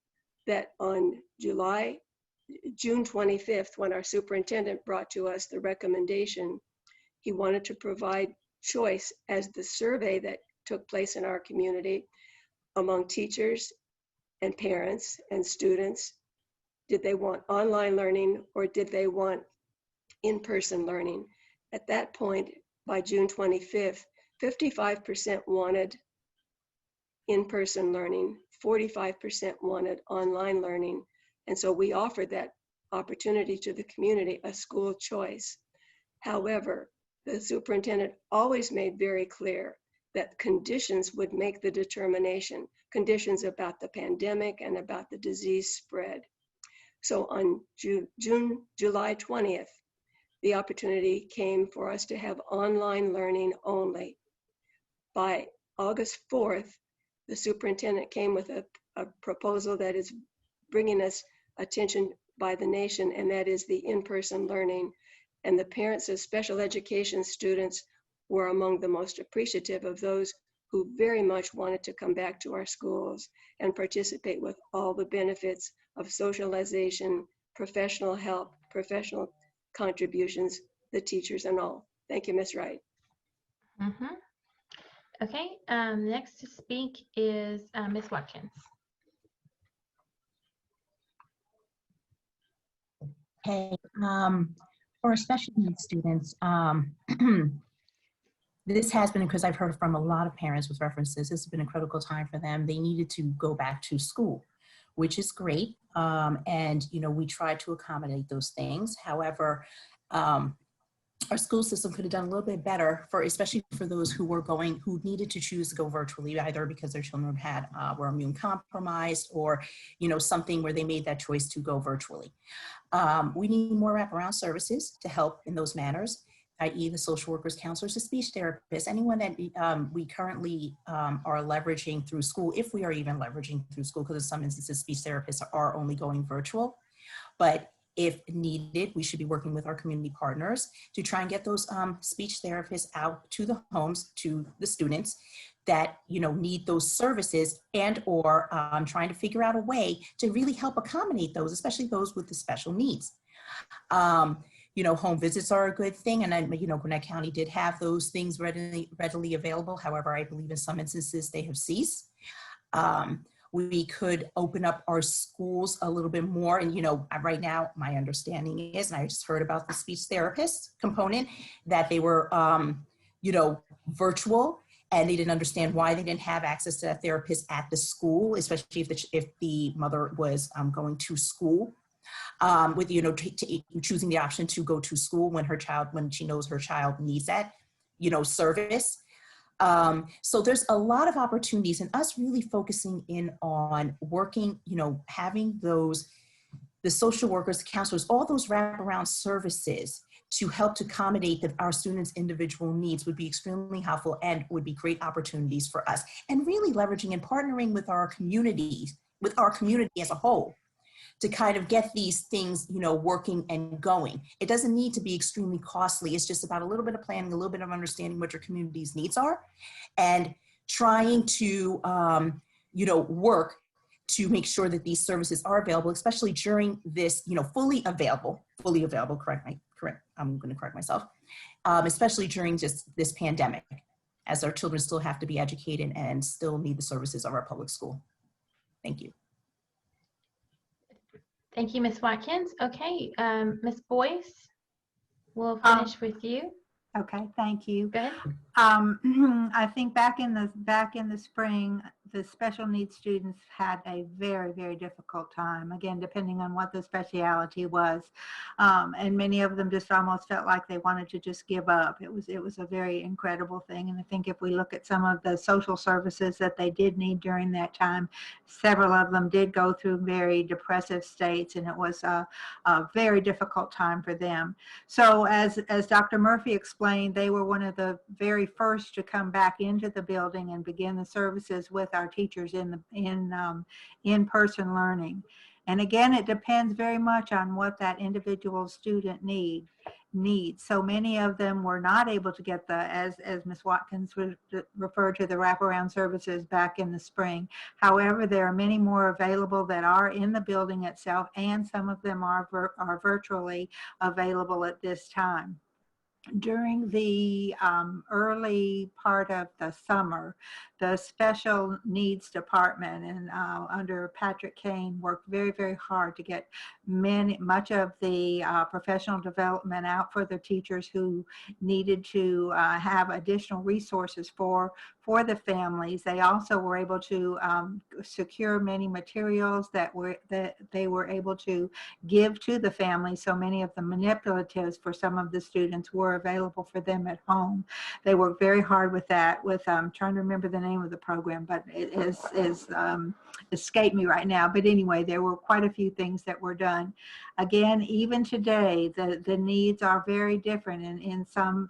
that on June 25th, when our superintendent brought to us the recommendation, he wanted to provide choice as the survey that took place in our community among teachers and parents and students. Did they want online learning or did they want in-person learning? At that point, by June 25th, 55% wanted in-person learning, 45% wanted online learning. And so we offered that opportunity to the community, a school choice. However, the superintendent always made very clear that conditions would make the determination, conditions about the pandemic and about the disease spread. So on July 20th, the opportunity came for us to have online learning only. By August 4th, the superintendent came with a proposal that is bringing us attention by the nation, and that is the in-person learning. And the parents of special education students were among the most appreciative of those who very much wanted to come back to our schools and participate with all the benefits of socialization, professional help, professional contributions, the teachers and all. Thank you, Ms. Wright. Mm-hmm. Okay, next to speak is Ms. Watkins. Okay, for special needs students, this has been, because I've heard from a lot of parents with references, this has been a critical time for them. They needed to go back to school, which is great. And, you know, we try to accommodate those things. However, our school system could have done a little bit better for, especially for those who needed to choose to go virtually, either because their children were immune compromised, or, you know, something where they made that choice to go virtually. We need more wraparound services to help in those manners, i.e. the social workers, counselors, the speech therapists, anyone that we currently are leveraging through school, if we are even leveraging through school, because in some instances, speech therapists are only going virtual. But if needed, we should be working with our community partners to try and get those speech therapists out to the homes, to the students that, you know, need those services, and or trying to figure out a way to really help accommodate those, especially those with the special needs. You know, home visits are a good thing, and then, you know, Gwinnett County did have those things readily available. However, I believe in some instances they have ceased. We could open up our schools a little bit more. And, you know, right now, my understanding is, and I just heard about the speech therapist component, that they were, you know, virtual, and they didn't understand why they didn't have access to that therapist at the school, especially if the mother was going to school, with, you know, choosing the option to go to school when she knows her child needs that, you know, service. So there's a lot of opportunities, and us really focusing in on working, you know, having the social workers, counselors, all those wraparound services to help to accommodate our students' individual needs would be extremely helpful, and would be great opportunities for us. And really leveraging and partnering with our community as a whole, to kind of get these things, you know, working and going. It doesn't need to be extremely costly. It's just about a little bit of planning, a little bit of understanding what your community's needs are, and trying to, you know, work to make sure that these services are available, especially during this, you know, fully available, I'm going to correct myself, especially during just this pandemic, as our children still have to be educated and still need the services of our public school. Thank you. Thank you, Ms. Watkins. Okay, Ms. Boyce, we'll finish with you. Okay, thank you. Go ahead. I think back in the spring, the special needs students had a very, very difficult time, again, depending on what the speciality was. And many of them just almost felt like they wanted to just give up. It was a very incredible thing. And I think if we look at some of the social services that they did need during that time, several of them did go through very depressive states, and it was a very difficult time for them. So as Dr. Murphy explained, they were one of the very first to come back into the building and begin the services with our teachers in-person learning. And again, it depends very much on what that individual student needs. So many of them were not able to get as Ms. Watkins referred to, the wraparound services back in the spring. However, there are many more available that are in the building itself, and some of them are virtually available at this time. During the early part of the summer, the special needs department and under Patrick Kane worked very, very hard to get much of the professional development out for the teachers who needed to have additional resources for the families. They also were able to secure many materials that they were able to give to the families. So many of the manipulatives for some of the students were available for them at home. They worked very hard with that, I'm trying to remember the name of the program, but it is escaped me right now. But anyway, there were quite a few things that were done. Again, even today, the needs are very different in some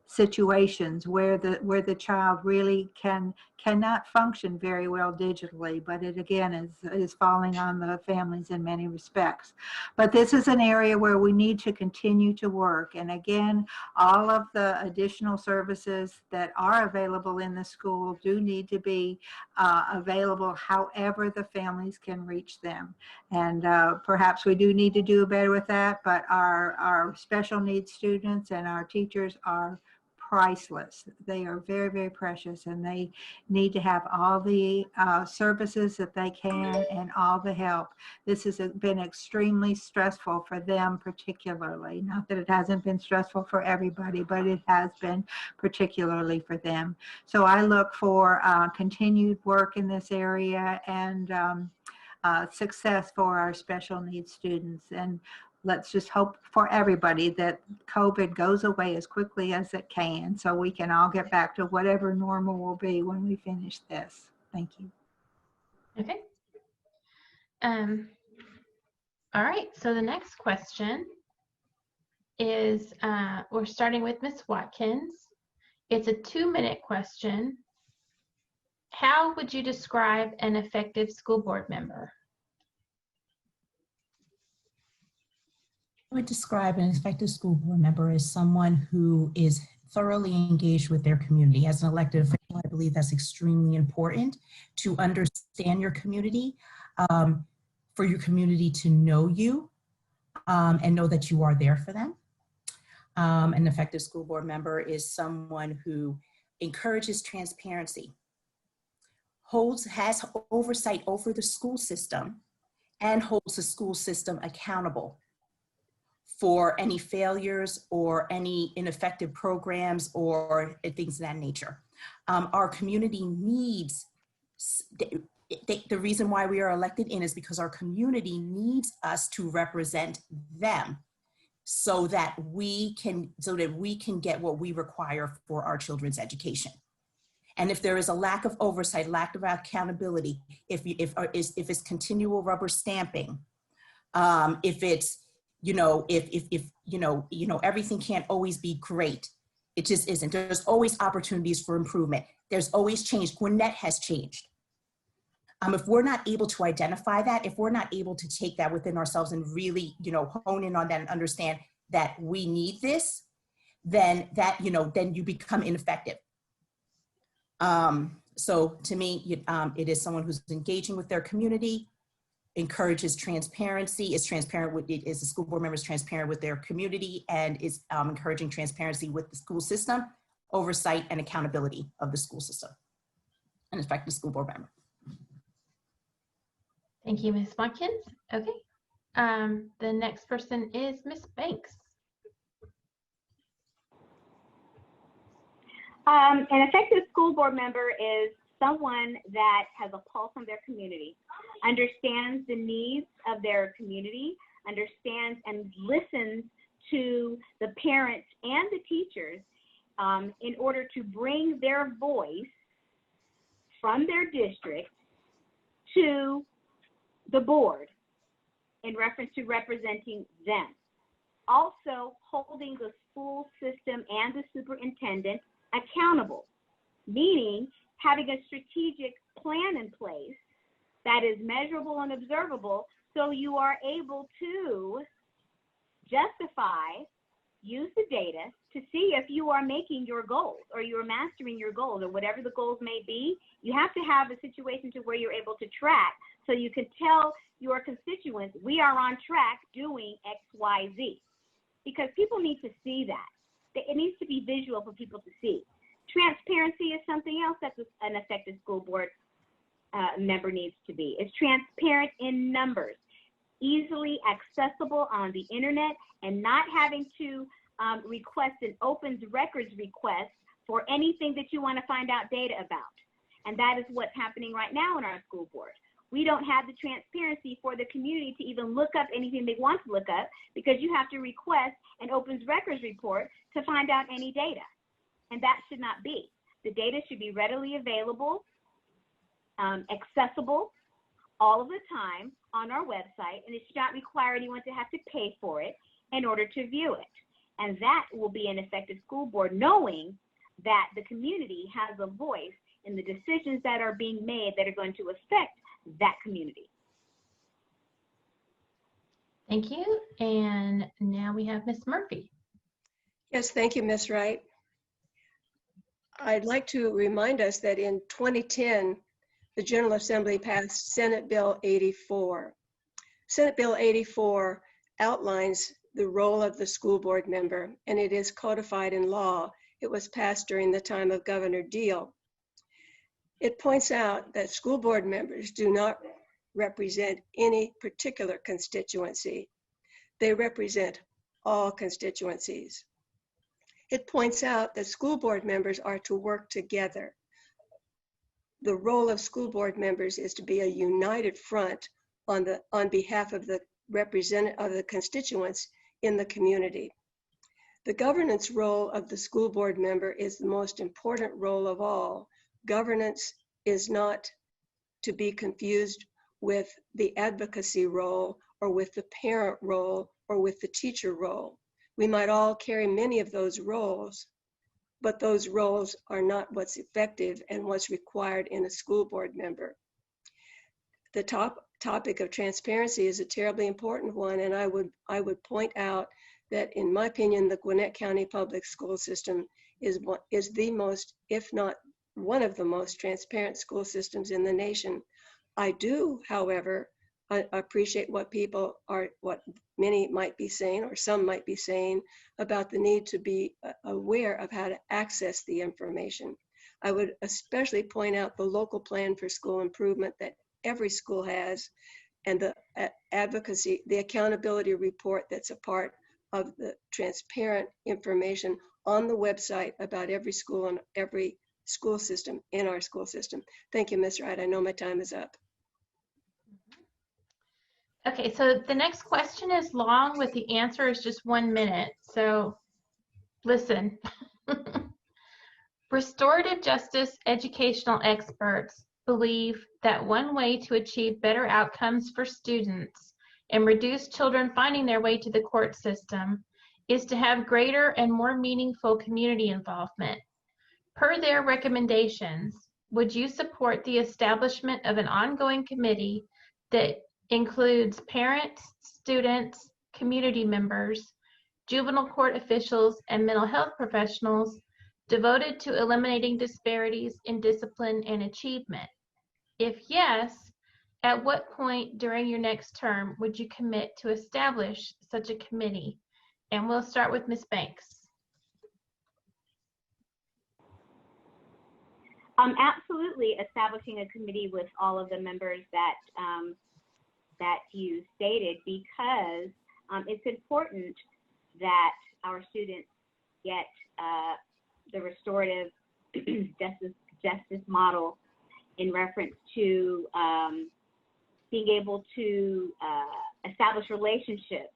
situations where the child really cannot function very well digitally, but it again is falling on the families in many respects. But this is an area where we need to continue to work, and again, all of the additional services that are available in the school do need to be available however the families can reach them. And perhaps we do need to do better with that, but our special needs students and our teachers are priceless. They are very, very precious, and they need to have all the services that they can and all the help. This has been extremely stressful for them particularly. Not that it hasn't been stressful for everybody, but it has been particularly for them. So I look for continued work in this area and success for our special needs students. And let's just hope for everybody that COVID goes away as quickly as it can, so we can all get back to whatever normal will be when we finish this. Thank you. Okay. All right, so the next question is, we're starting with Ms. Watkins. It's a 2-minute question. How would you describe an effective school board member? I would describe an effective school board member as someone who is thoroughly engaged with their community. As an elected official, I believe that's extremely important to understand your community, for your community to know you, and know that you are there for them. An effective school board member is someone who encourages transparency, has oversight over the school system, and holds the school system accountable for any failures or any ineffective programs or things of that nature. Our community needs, the reason why we are elected in is because our community needs us to represent them so that we can get what we require for our children's education. And if there is a lack of oversight, lack of accountability, if it's continual rubber stamping, if it's, everything can't always be great. It just isn't. There's always opportunities for improvement. There's always change. Gwinnett has changed. If we're not able to identify that, if we're not able to take that within ourselves and really, hone in on that and understand that we need this, then then you become ineffective. So to me, it is someone who's engaging with their community, encourages transparency, is a school board member is transparent with their community, and is encouraging transparency with the school system, oversight and accountability of the school system. An effective school board member. Thank you, Ms. Watkins. Okay. The next person is Ms. Banks. An effective school board member is someone that has a pulse on their community, understands the needs of their community, understands and listens to the parents and the teachers in order to bring their voice from their district to the board in reference to representing them. Also holding the school system and the superintendent accountable, meaning having a strategic plan in place that is measurable and observable, so you are able to justify, use the data to see if you are making your goals or you are mastering your goals, or whatever the goals may be. You have to have a situation to where you're able to track, so you can tell your constituents, we are on track doing X, Y, Z, because people need to see that. It needs to be visual for people to see. Transparency is something else that an effective school board member needs to be. It's transparent in numbers, easily accessible on the internet, and not having to request an opens records request for anything that you want to find out data about. And that is what's happening right now in our school board. We don't have the transparency for the community to even look up anything they want to look up, because you have to request an opens records report to find out any data. And that should not be. The data should be readily available, accessible all of the time on our website, and it should not require anyone to have to pay for it in order to view it. And that will be an effective school board, knowing that the community has a voice in the decisions that are being made that are going to affect that community. Thank you. And now we have Ms. Murphy. Yes, thank you, Ms. Wright. I'd like to remind us that in 2010, the General Assembly passed Senate Bill 84. Senate Bill 84 outlines the role of the school board member, and it is codified in law. It was passed during the time of Governor Deal. It points out that school board members do not represent any particular constituency. They represent all constituencies. It points out that school board members are to work together. The role of school board members is to be a united front on behalf of the constituents in the community. The governance role of the school board member is the most important role of all. Governance is not to be confused with the advocacy role or with the parent role or with the teacher role. We might all carry many of those roles, but those roles are not what's effective and what's required in a school board member. The topic of transparency is a terribly important one, and I would point out that, in my opinion, the Gwinnett County Public School System is the most, if not one of the most transparent school systems in the nation. I do, however, appreciate what many might be saying, or some might be saying, about the need to be aware of how to access the information. I would especially point out the local plan for school improvement that every school has, and the advocacy, the accountability report that's a part of the transparent information on the website about every school and every school system in our school system. Thank you, Ms. Wright. I know my time is up. Okay, so the next question is long, with the answer is just 1 minute. So listen. Restorative justice educational experts believe that one way to achieve better outcomes for students and reduce children finding their way to the court system is to have greater and more meaningful community involvement. Per their recommendations, would you support the establishment of an ongoing committee that includes parents, students, community members, juvenile court officials, and mental health professionals devoted to eliminating disparities in discipline and achievement? If yes, at what point during your next term would you commit to establish such a committee? And we'll start with Ms. Banks. Absolutely, establishing a committee with all of the members that that you stated, because it's important that our students get the restorative justice model in reference to being able to establish relationships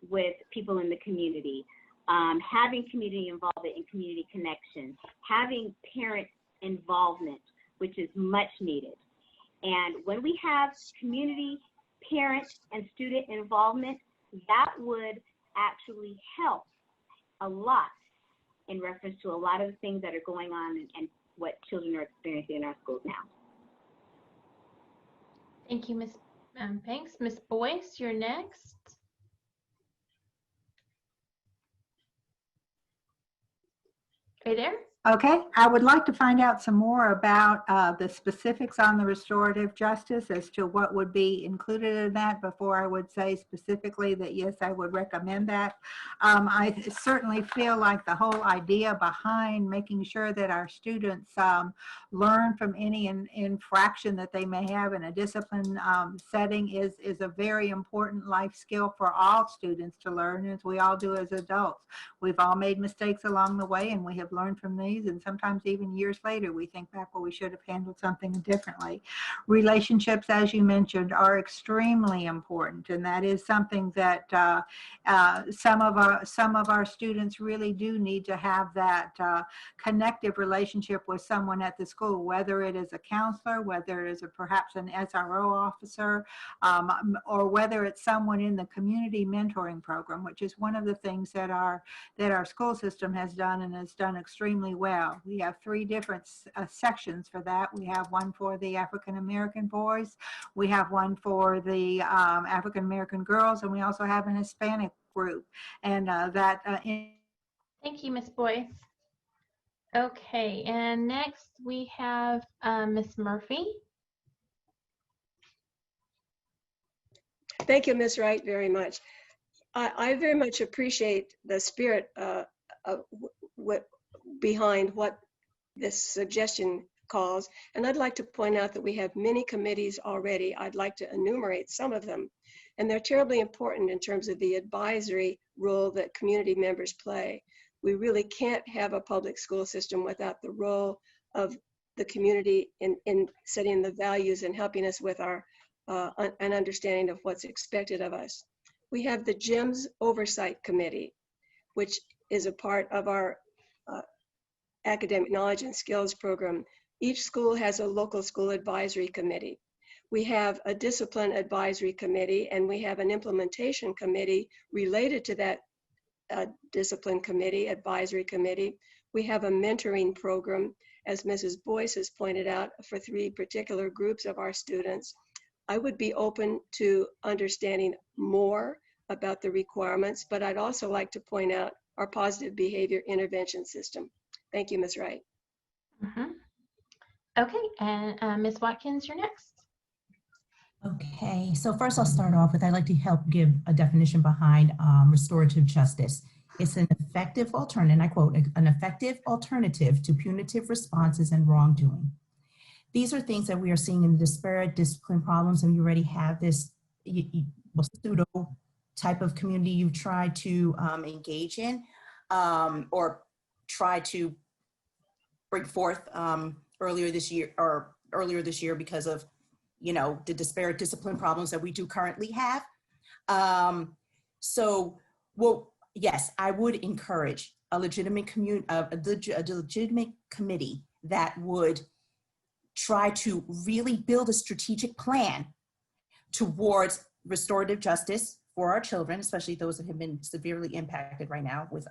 with people in the community, having community involvement and community connection, having parent involvement, which is much needed. And when we have community, parent, and student involvement, that would actually help a lot in reference to a lot of the things that are going on and what children are experiencing in our schools now. Thank you, Ms. Banks. Ms. Boyce, you're next. Are you there? Okay, I would like to find out some more about the specifics on the restorative justice as to what would be included in that before I would say specifically that yes, I would recommend that. I certainly feel like the whole idea behind making sure that our students learn from any infraction that they may have in a discipline setting is a very important life skill for all students to learn, as we all do as adults. We've all made mistakes along the way, and we have learned from these. families, and sometimes even years later, we think back, well, we should have handled something differently. Relationships, as you mentioned, are extremely important, and that is something that some of our students really do need to have that connective relationship with someone at the school, whether it is a counselor, whether it is perhaps an SRO officer, or whether it's someone in the community mentoring program, which is one of the things that our school system has done and has done extremely well. We have 3 different sections for that. We have one for the African American boys, we have one for the African American girls, and we also have an Hispanic group. And Thank you, Ms. Boyce. Okay, and next we have Ms. Murphy. Thank you, Ms. Wright, very much. I very much appreciate the spirit behind what this suggestion calls. And I'd like to point out that we have many committees already. I'd like to enumerate some of them. And they're terribly important in terms of the advisory role that community members play. We really can't have a public school system without the role of the community in setting the values and helping us with our an understanding of what's expected of us. We have the GYMS Oversight Committee, which is a part of our academic knowledge and skills program. Each school has a local school advisory committee. We have a discipline advisory committee, and we have an implementation committee related to that discipline committee, advisory committee. We have a mentoring program, as Mrs. Boyce has pointed out, for 3 particular groups of our students. I would be open to understanding more about the requirements, but I'd also like to point out our positive behavior intervention system. Thank you, Ms. Wright. Okay, and Ms. Watkins, you're next. Okay, so first I'll start off with, I'd like to help give a definition behind restorative justice. It's an effective alternative, and I quote, an effective alternative to punitive responses and wrongdoing. These are things that we are seeing in disparate discipline problems, and you already have this pseudo type of community you've tried to engage in or try to bring forth earlier this year because of, you know, the disparate discipline problems that we do currently have. So, well, yes, I would encourage a legitimate legitimate committee that would try to really build a strategic plan towards restorative justice for our children, especially those that have been severely impacted right now with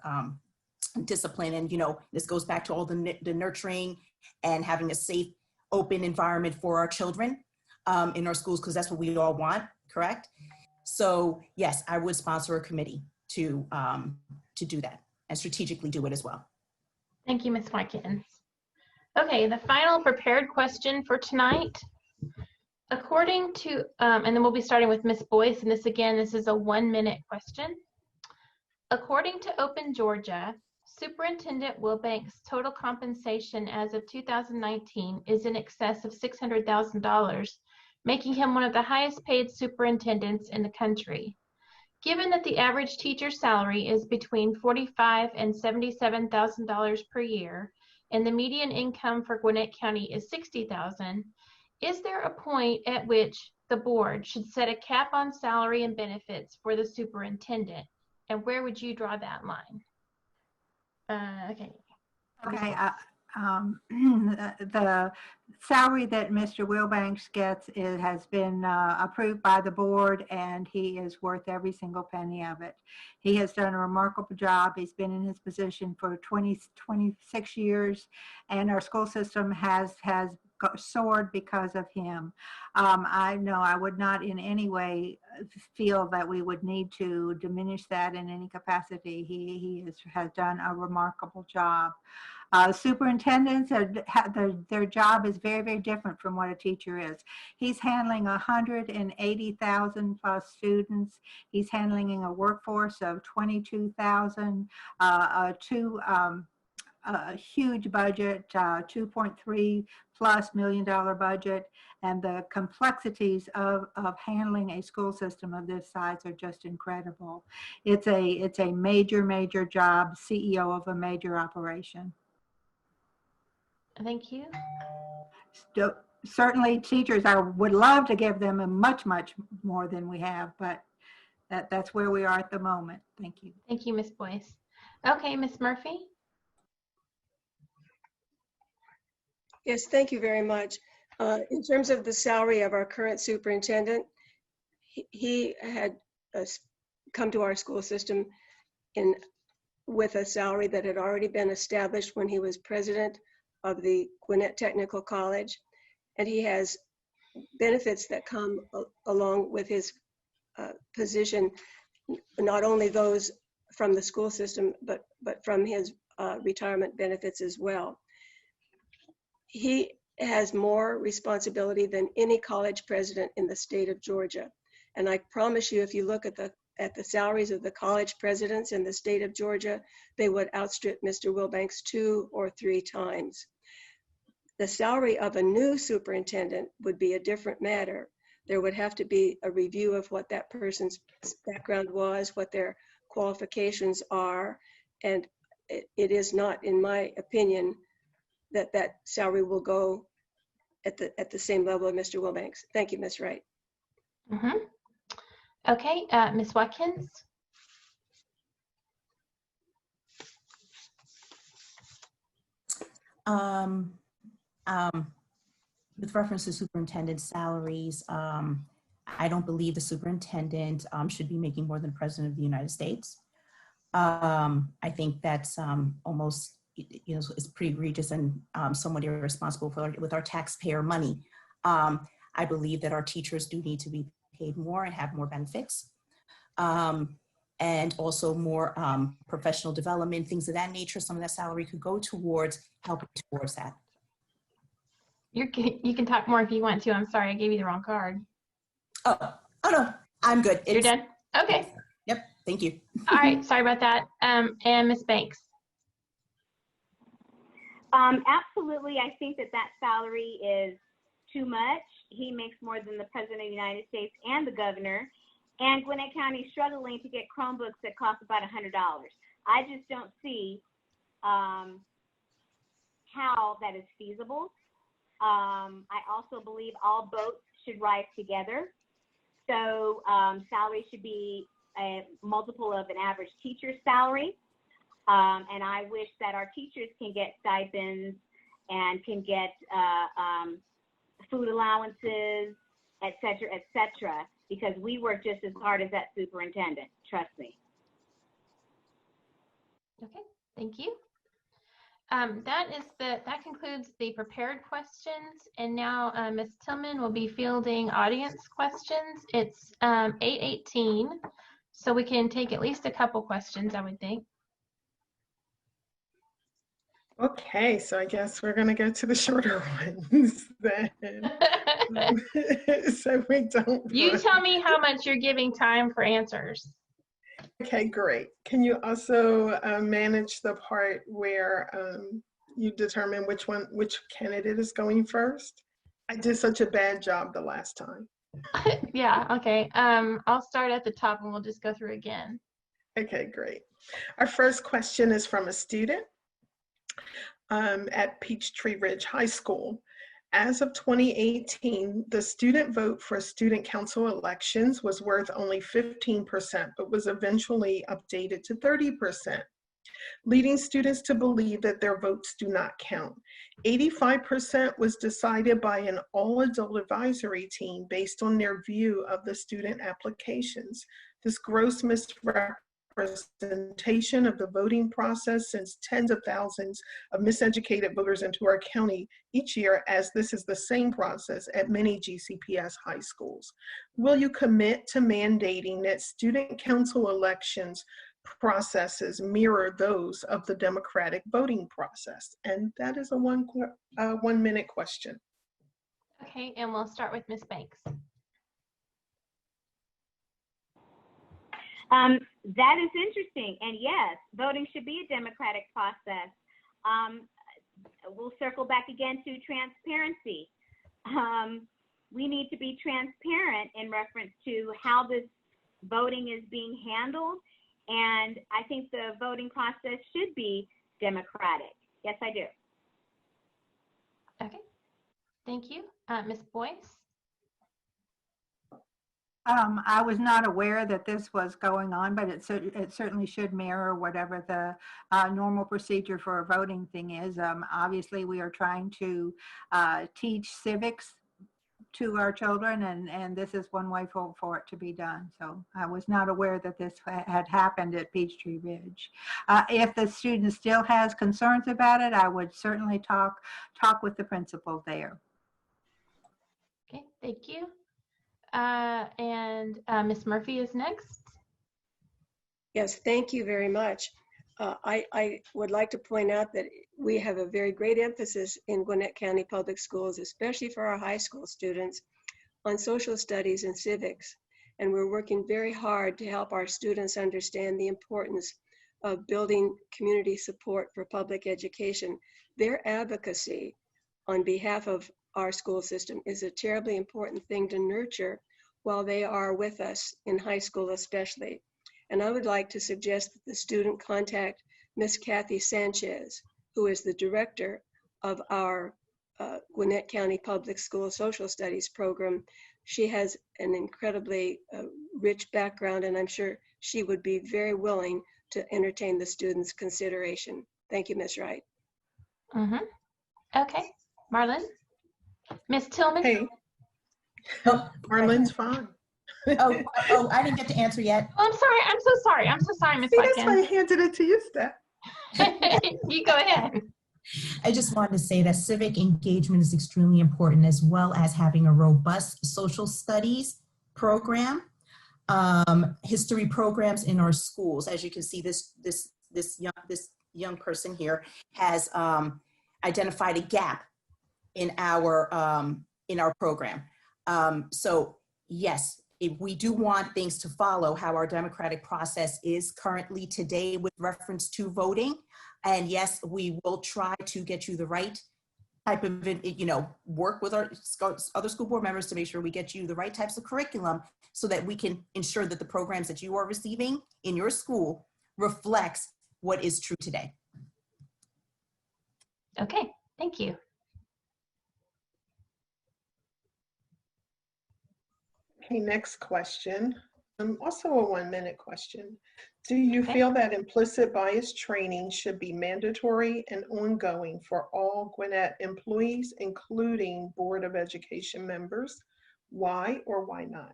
discipline. And, you know, this goes back to all the nurturing and having a safe, open environment for our children in our schools, because that's what we all want, correct? So yes, I would sponsor a committee to do that and strategically do it as well. Thank you, Ms. Watkins. Okay, the final prepared question for tonight. According to, and then we'll be starting with Ms. Boyce, and this is a 1-minute question. According to Open Georgia, Superintendent Wilbanks' total compensation as of 2019 is in excess of $600,000, making him one of the highest paid superintendents in the country. Given that the average teacher salary is between $45,000 and $77,000 per year, and the median income for Gwinnett County is $60,000, is there a point at which the board should set a cap on salary and benefits for the superintendent? And where would you draw that line? Okay. The salary that Mr. Wilbanks gets has been approved by the board, and he is worth every single penny of it. He has done a remarkable job. He's been in his position for 26 years, and our school system has soared because of him. I know I would not in any way feel that we would need to diminish that in any capacity. He has done a remarkable job. Superintendents, their job is very, very different from what a teacher is. He's handling 180,000 plus students. He's handling a workforce of 22,000, a huge budget, $2.3+ million budget, and the complexities of handling a school system of this size are just incredible. It's a major, major job, CEO of a major operation. Thank you. Certainly teachers, I would love to give them a much more than we have, but that's where we are at the moment. Thank you. Thank you, Ms. Boyce. Okay, Ms. Murphy. Yes, thank you very much. In terms of the salary of our current superintendent, he had come to our school system with a salary that had already been established when he was president of the Gwinnett Technical College. And he has benefits that come along with his position, not only those from the school system, but from his retirement benefits as well. He has more responsibility than any college president in the state of Georgia. And I promise you, if you look at the salaries of the college presidents in the state of Georgia, they would outstrip Mr. Wilbanks 2 or 3 times. The salary of a new superintendent would be a different matter. There would have to be a review of what that person's background was, what their qualifications are, and it is not, in my opinion, that salary will go at the same level of Mr. Wilbanks. Thank you, Ms. Wright. Mm-hmm. Okay, Ms. Watkins. With reference to superintendent salaries, I don't believe the superintendent should be making more than the President of the United States. I think that's almost, it's pretty egregious and somewhat irresponsible with our taxpayer money. I believe that our teachers do need to be paid more and have more benefits. And also more professional development, things of that nature. Some of that salary could go towards helping towards that. You can talk more if you want to. I'm sorry, I gave you the wrong card. Oh no, I'm good. You're done? Okay. Yep, thank you. All right, sorry about that. And Ms. Banks. Absolutely, I think that salary is too much. He makes more than the President of the United States and the governor. And Gwinnett County is struggling to get Chromebooks that cost about $100. I just don't see how that is feasible. I also believe all boats should rise together. So salary should be a multiple of an average teacher's salary. And I wish that our teachers can get stipends and can get food allowances, et cetera, because we work just as hard as that superintendent, trust me. Okay, thank you. That concludes the prepared questions, and now Ms. Tillman will be fielding audience questions. It's 8:18, so we can take at least a couple questions, I would think. Okay, so I guess we're going to go to the shorter ones then. So we don't. You tell me how much you're giving time for answers. Okay, great. Can you also manage the part where you determine which candidate is going first? I did such a bad job the last time. Yeah, okay. I'll start at the top and we'll just go through again. Okay, great. Our first question is from a student at Peachtree Ridge High School. As of 2018, the student vote for student council elections was worth only 15%, but was eventually updated to 30%, leading students to believe that their votes do not count. 85% was decided by an all-adult advisory team based on their view of the student applications. This gross misrepresentation of the voting process sends tens of thousands of miseducated voters into our county each year, as this is the same process at many GCPS high schools. Will you commit to mandating that student council elections processes mirror those of the democratic voting process? And that is a 1 minute question. Okay, and we'll start with Ms. Banks. That is interesting. And yes, voting should be a democratic process. We'll circle back again to transparency. We need to be transparent in reference to how this voting is being handled. And I think the voting process should be democratic. Yes, I do. Thank you. Ms. Boyce? I was not aware that this was going on, but it certainly should mirror whatever the normal procedure for a voting thing is. Obviously, we are trying to teach civics to our children, and this is one way for it to be done. So I was not aware that this had happened at Peachtree Ridge. If the student still has concerns about it, I would certainly talk with the principal there. Okay, thank you. And Ms. Murphy is next. Yes, thank you very much. I would like to point out that we have a very great emphasis in Gwinnett County Public Schools, especially for our high school students, on social studies and civics. And we're working very hard to help our students understand the importance of building community support for public education. Their advocacy on behalf of our school system is a terribly important thing to nurture while they are with us in high school especially. And I would like to suggest that the student contact Miss Kathy Sanchez, who is the director of our Gwinnett County Public School Social Studies program. She has an incredibly rich background, and I'm sure she would be very willing to entertain the students' consideration. Thank you, Ms. Wright. Okay, Marlon? Ms. Tillman? Hey, Oh, Marlene's fine. oh, I didn't get to answer yet. Oh, I'm sorry. I'm so sorry. I'm so sorry, Ms. See, that's why I Watkins. handed it to you, Steph. You go ahead. I just wanted to say that civic engagement is extremely important, as well as having a robust social studies program, history programs in our schools. As you can see, this young person here has identified a gap in our program. So yes, if we do want things to follow how our democratic process is currently today with reference to voting, and yes, we will try to get you the right type of, work with our other school board members to make sure we get you the right types of curriculum so that we can ensure that the programs that you are receiving in your school reflects what is true today. Okay, thank you. Okay, next question. Also a 1-minute question. Do you feel that implicit bias training should be mandatory and ongoing for all Gwinnett employees, including Board of Education members? Why or why not?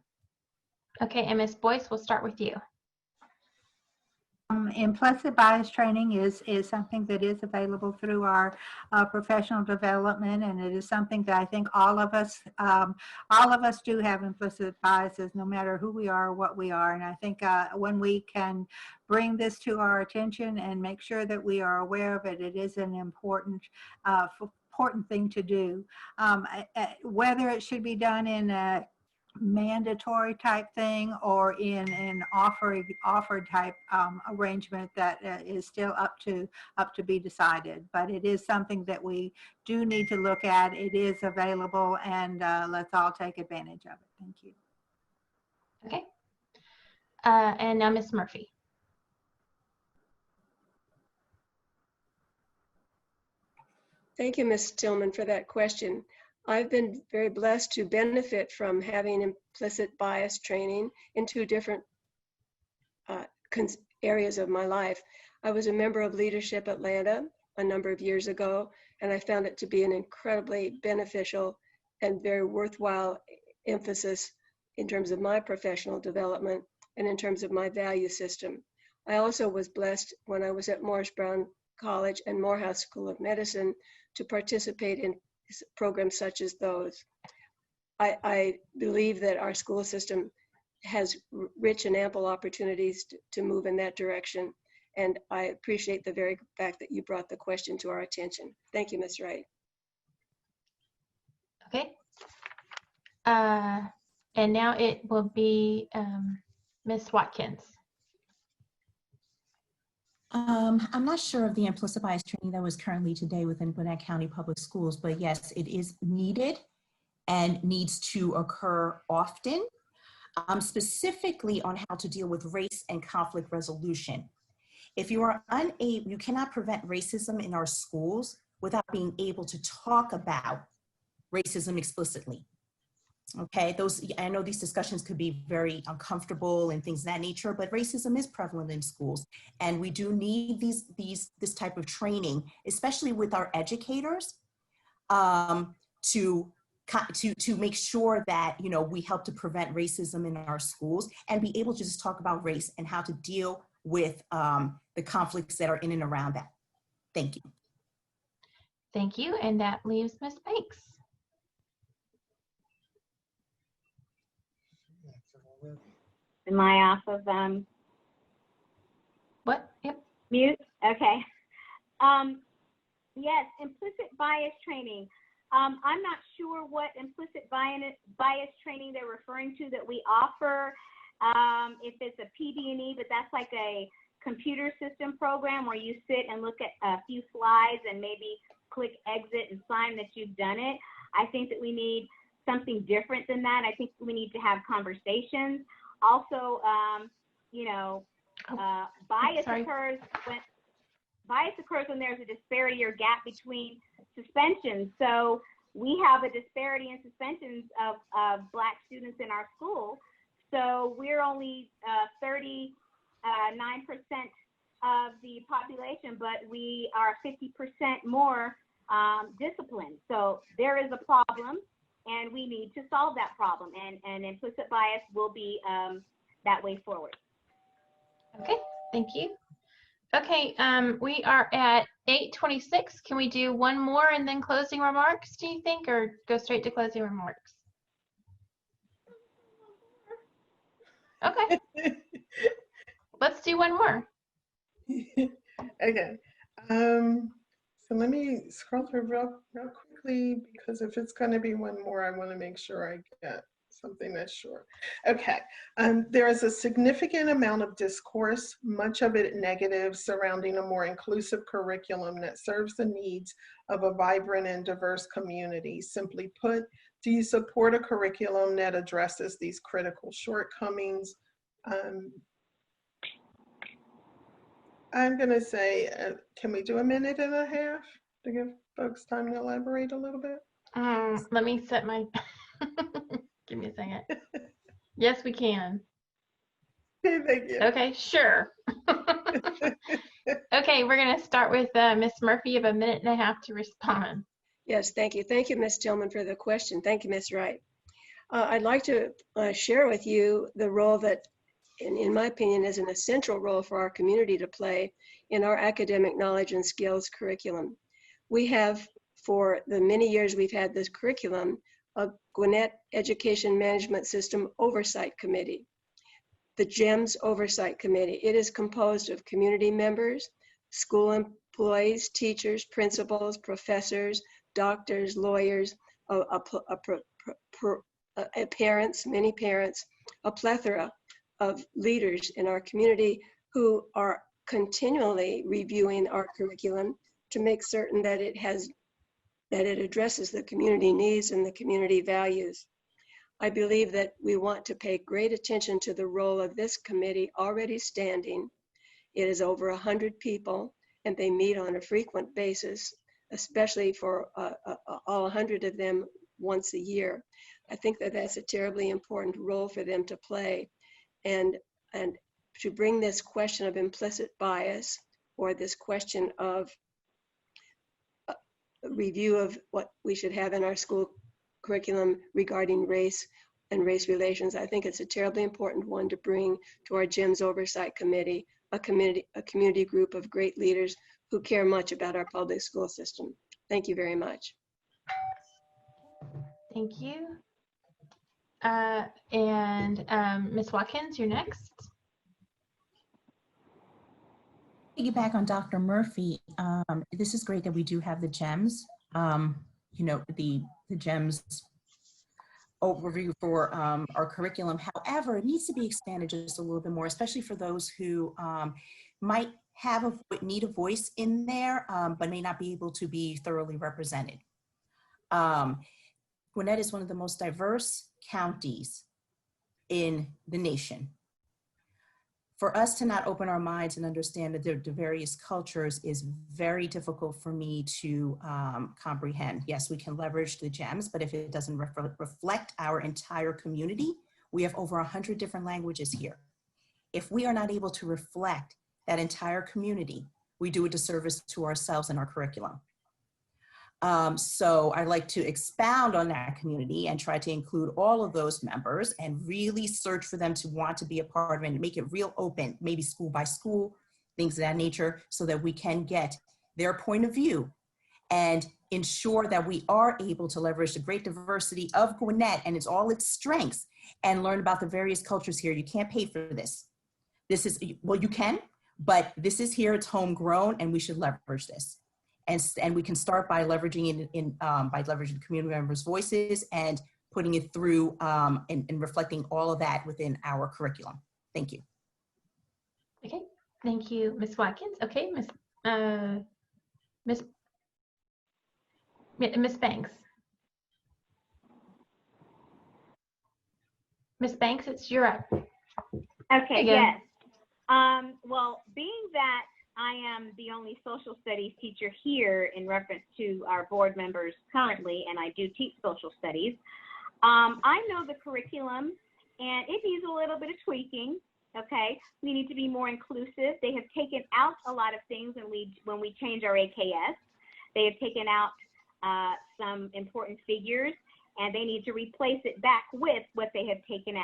Okay, and Ms. Boyce, we'll start with you. Implicit bias training is something that is available through our professional development, and it is something that I think all of us do have implicit biases, no matter who we are or what we are. And I think when we can bring this to our attention and make sure that we are aware of it, it is an important thing to do. Whether it should be done in a mandatory type thing or in an offered type arrangement, that is still up to be decided, but it is something that we do need to look at. It is available, and let's all take advantage of it. Thank you. Okay, and now Ms. Murphy. Thank you, Ms. Tillman, for that question. I've been very blessed to benefit from having implicit bias training in 2 different areas of my life. I was a member of Leadership Atlanta a number of years ago, and I found it to be an incredibly beneficial and very worthwhile emphasis in terms of my professional development and in terms of my value system. I also was blessed when I was at Morris Brown College and Morehouse School of Medicine to participate in programs such as those. I believe that our school system has rich and ample opportunities to move in that direction, and I appreciate the very fact that you brought the question to our attention. Thank you, Ms. Wright. Okay, and now it will be Ms. Watkins. I'm not sure of the implicit bias training that was currently today within Gwinnett County Public Schools, but yes, it is needed and needs to occur often, specifically on how to deal with race and conflict resolution. If you are unable, you cannot prevent racism in our schools without being able to talk about racism explicitly. Okay, I know these discussions could be very uncomfortable and things of that nature, but racism is prevalent in schools, and we do need this type of training, especially with our educators, to make sure that, you know, we help to prevent racism in our schools and be able to just talk about race and how to deal with the conflicts that are in and around that. Thank you. Thank you, and that leaves Ms. Banks. Am I off of What? Yep. mute? Okay. Yes, implicit bias training. I'm not sure what implicit bias training they're referring to that we offer. If it's a PD&E, but that's like a computer system program where you sit and look at a few slides and maybe click exit and sign that you've done it. I think that we need something different than that. I think we need to have conversations. Also, you know, bias occurs when there's a disparity or gap between suspensions. So we have a disparity in suspensions of Black students in our school. So we're only 39% of the population, but we are 50% more disciplined. So there is a problem, and we need to solve that problem. And implicit bias will be that way forward. Okay, thank you. Okay, we are at 8:26. Can we do one more and then closing remarks, do you think, or go straight to closing remarks? Okay, let's do one more. Okay. So let me scroll through real quickly, because if it's going to be one more, I want to make sure I get something that's short. Okay. There is a significant amount of discourse, much of it negative, surrounding a more inclusive curriculum that serves the needs of a vibrant and diverse community. Simply put, do you support a curriculum that addresses these critical shortcomings? I'm going to say, can we do a minute and a half to give folks time to elaborate a little bit? Let me set my, give me a second. Yes, we can. Okay, thank you. Okay, sure. Okay, we're going to start with Ms. Murphy. You have a minute and a half to respond. Yes, thank you. Thank you, Ms. Tillman, for the question. Thank you, Ms. Wright. I'd like to share with you the role that, in my opinion, is an essential role for our community to play in our academic knowledge and skills curriculum. We have, for the many years we've had this curriculum, a Gwinnett Education Management System Oversight Committee, the GEMS Oversight Committee. It is composed of community members, school employees, teachers, principals, professors, doctors, lawyers, parents, many parents, a plethora of leaders in our community who are continually reviewing our curriculum to make certain that it addresses the community needs and the community values. I believe that we want to pay great attention to the role of this committee already standing. It is over 100 people, and they meet on a frequent basis, especially for all 100 of them once a year. I think that that's a terribly important role for them to play. And to bring this question of implicit bias, or this question of review of what we should have in our school curriculum regarding race and race relations, I think it's a terribly important one to bring to our GEMS Oversight Committee, a community group of great leaders who care much about our public school system. Thank you very much. Thank you. And Ms. Watkins, you're next. Piggyback on Dr. Murphy, this is great that we do have the GEMS, you know, the GEMS overview for our curriculum. However, it needs to be expanded just a little bit more, especially for those who might have need a voice in there, but may not be able to be thoroughly represented. Gwinnett is one of the most diverse counties in the nation. For us to not open our minds and understand that the various cultures is very difficult for me to comprehend. Yes, we can leverage the gems, but if it doesn't reflect our entire community, we have over 100 different languages here. If we are not able to reflect that entire community, we do a disservice to ourselves and our curriculum. So I like to expound on that community and try to include all of those members and really search for them to want to be a part of it and make it real open, maybe school by school, things of that nature, so that we can get their point of view and ensure that we are able to leverage the great diversity of Gwinnett and all its strengths and learn about the various cultures here. You can't pay for this. This is, well, you can, but this is here, it's homegrown, and we should leverage this. And we can start by leveraging it by leveraging community members' voices and putting it through and reflecting all of that within our curriculum. Thank you. Okay, thank you, Ms. Watkins. Okay, Ms. Banks. Ms. Banks, it's your up. Okay, yes. Well, being that I am the only social studies teacher here in reference to our board members currently, and I do teach social studies. I know the curriculum, and it needs a little bit of tweaking, okay? We need to be more inclusive. They have taken out a lot of things when we change our AKS. They have taken out some important figures, and they need to replace it back with what they have taken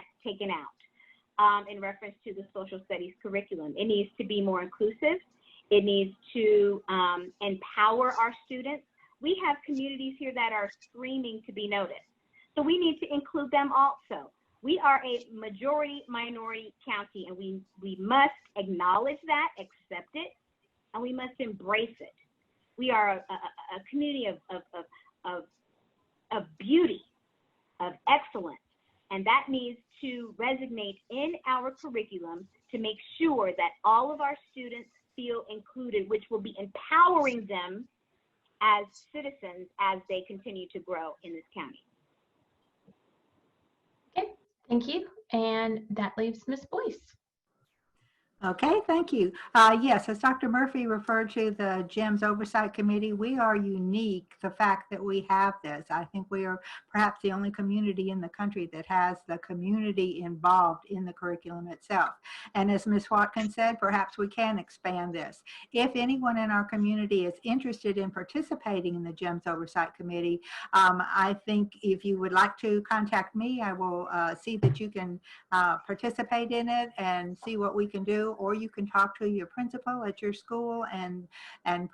out in reference to the social studies curriculum. It needs to be more inclusive. It needs to empower our students. We have communities here that are screaming to be noticed. So we need to include them also. We are a majority minority county, and we must acknowledge that, accept it, and we must embrace it. We are a community of beauty, of excellence, and that needs to resonate in our curriculum to make sure that all of our students feel included, which will be empowering them as citizens as they continue to grow in this county. Okay, thank you. And that leaves Ms. Boyce. Okay, thank you. Yes, as Dr. Murphy referred to the GEMS Oversight Committee, we are unique, the fact that we have this. I think we are perhaps the only community in the country that has the community involved in the curriculum itself. And as Ms. Watkins said, perhaps we can expand this. If anyone in our community is interested in participating in the GEMS Oversight Committee, I think if you would like to contact me, I will see that you can participate in it and see what we can do. Or you can talk to your principal at your school and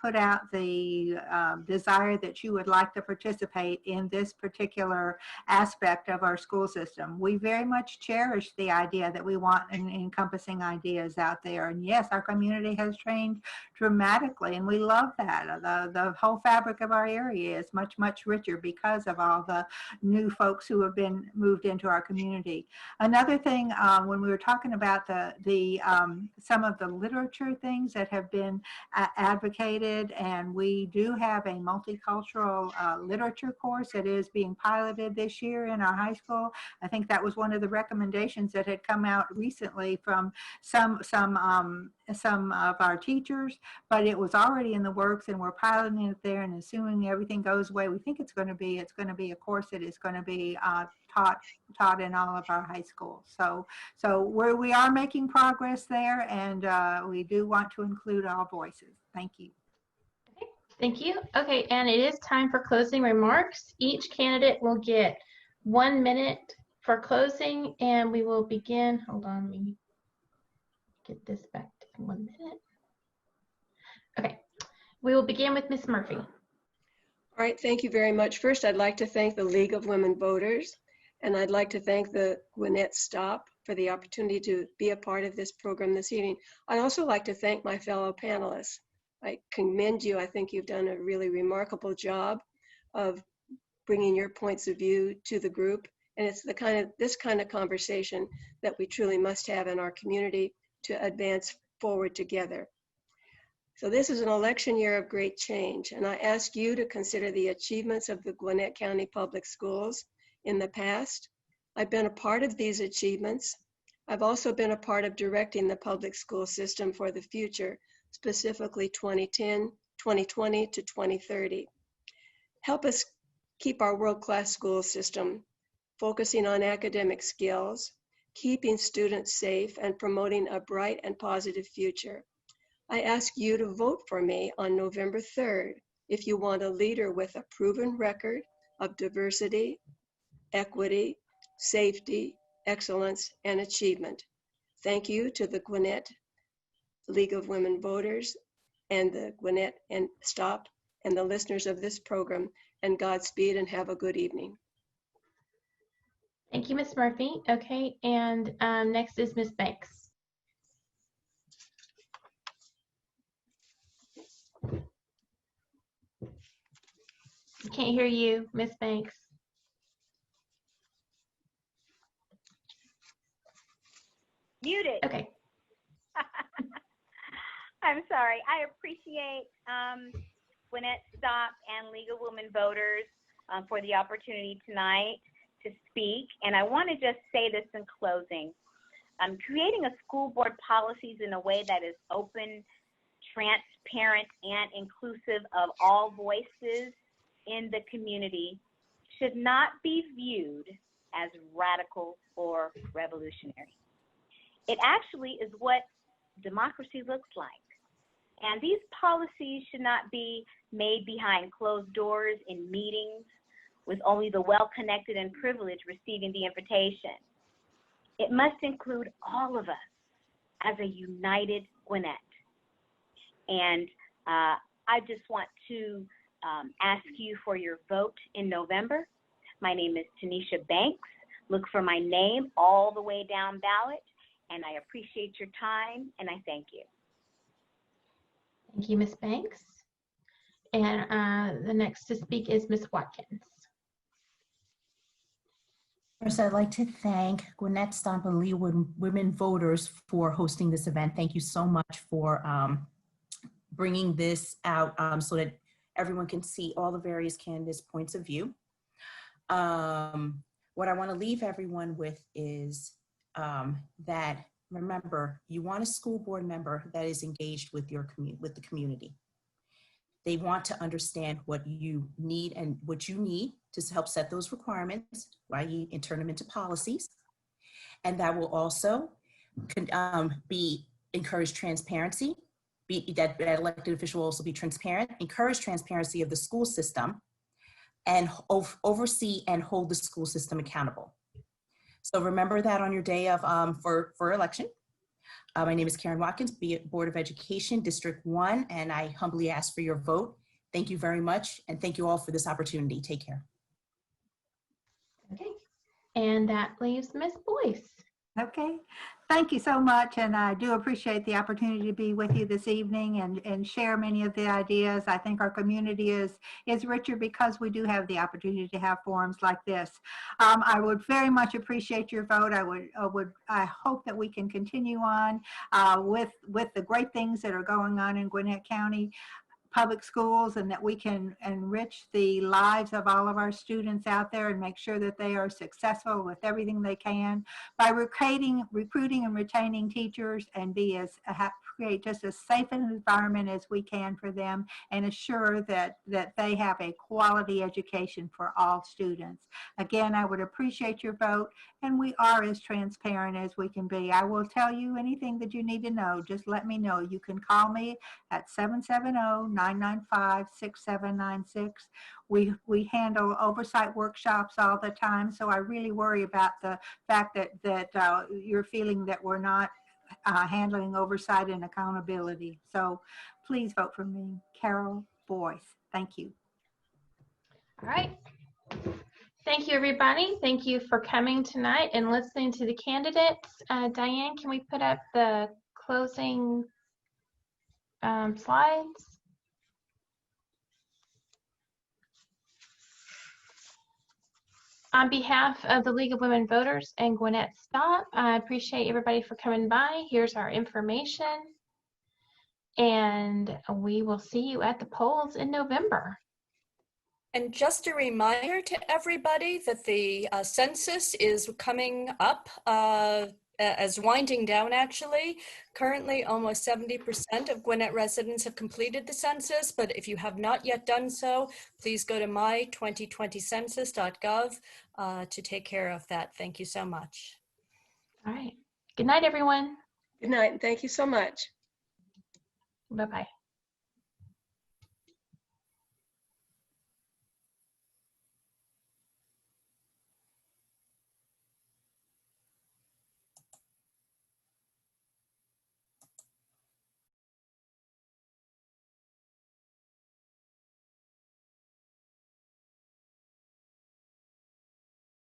put out the desire that you would like to participate in this particular aspect of our school system. We very much cherish the idea that we want encompassing ideas out there. And yes, our community has changed dramatically, and we love that. The whole fabric of our area is much, much richer because of all the new folks who have been moved into our community. Another thing, when we were talking about some of the literature things that have been advocated, and we do have a multicultural literature course that is being piloted this year in our high school. I think that was one of the recommendations that had come out recently from some of our teachers, but it was already in the works, and we're piloting it there. And assuming everything goes away, we think it's going to be a course that is going to be taught in all of our high schools. So we are making progress there, and we do want to include all voices. Thank you. Okay, thank you. Okay, and it is time for closing remarks. Each candidate will get 1 minute for closing, and we will begin. Hold on, let me get this back to 1 minute. Okay, we will begin with Ms. Murphy. All right, thank you very much. First, I'd like to thank the League of Women Voters, and I'd like to thank the Gwinnett SToPP for the opportunity to be a part of this program this evening. I'd also like to thank my fellow panelists. I commend you. I think you've done a really remarkable job of bringing your points of view to the group. And it's this kind of conversation that we truly must have in our community to advance forward together. So this is an election year of great change, and I ask you to consider the achievements of the Gwinnett County Public Schools in the past. I've been a part of these achievements. I've also been a part of directing the public school system for the future, specifically 2020 to 2030. Help us keep our world-class school system focusing on academic skills, keeping students safe, and promoting a bright and positive future. I ask you to vote for me on November 3rd if you want a leader with a proven record of diversity, equity, safety, excellence, and achievement. Thank you to the Gwinnett League of Women Voters and the Gwinnett SToPP and the listeners of this program, and Godspeed and have a good evening. Thank you, Ms. Murphy. Okay, and next is Ms. Banks. Can't hear you, Ms. Banks. Muted. Okay. I'm sorry. I appreciate Gwinnett SToPP and League of Women Voters for the opportunity tonight to speak. And I want to just say this in closing. Creating a school board policies in a way that is open, transparent, and inclusive of all voices in the community should not be viewed as radical or revolutionary. It actually is what democracy looks like. And these policies should not be made behind closed doors in meetings with only the well-connected and privileged receiving the invitation. It must include all of us as a united Gwinnett. And I just want to ask you for your vote in November. My name is Tanisha Banks. Look for my name all the way down ballot. And I appreciate your time, and I thank you. Thank you, Ms. Banks. And the next to speak is Ms. Watkins. First, I'd like to thank Gwinnett SToPP and League of Women Voters for hosting this event. Thank you so much for bringing this out so that everyone can see all the various candidates' points of view. What I want to leave everyone with is that remember, you want a school board member that is engaged with the community. They want to understand what you need and what you need to help set those requirements, right, and turn them into policies. And that will also be encourage transparency. That elected official will also be transparent, encourage transparency of the school system, and oversee and hold the school system accountable. So remember that on your day of for election. My name is Karen Watkins, Board of Education, District 1, and I humbly ask for your vote. Thank you very much, and thank you all for this opportunity. Take care. Okay, and that leaves Ms. Boyce. Okay, thank you so much, and I do appreciate the opportunity to be with you this evening and share many of the ideas. I think our community is richer because we do have the opportunity to have forums like this. I would very much appreciate your vote. I hope that we can continue on with the great things that are going on in Gwinnett County Public Schools, and that we can enrich the lives of all of our students out there and make sure that they are successful with everything they can by recruiting and retaining teachers, and create just as safe an environment as we can for them, and assure that they have a quality education for all students. Again, I would appreciate your vote, and we are as transparent as we can be. I will tell you anything that you need to know. Just let me know. You can call me at 770-995-6796. We handle oversight workshops all the time, so I really worry about the fact that you're feeling that we're not handling oversight and accountability. So please vote for me, Carole Boyce. Thank you. All right. Thank you, everybody. Thank you for coming tonight and listening to the candidates. Diane, can we put up the closing slides? On behalf of the League of Women Voters and Gwinnett SToPP, I appreciate everybody for coming by. Here's our information, and we will see you at the polls in November. And just a reminder to everybody that the census is coming up as winding down, actually. Currently, almost 70% of Gwinnett residents have completed the census, but if you have not yet done so, please go to my2020census.gov to take care of that. Thank you so much. All right. Good night, everyone. Good night, and thank you so much. Bye-bye.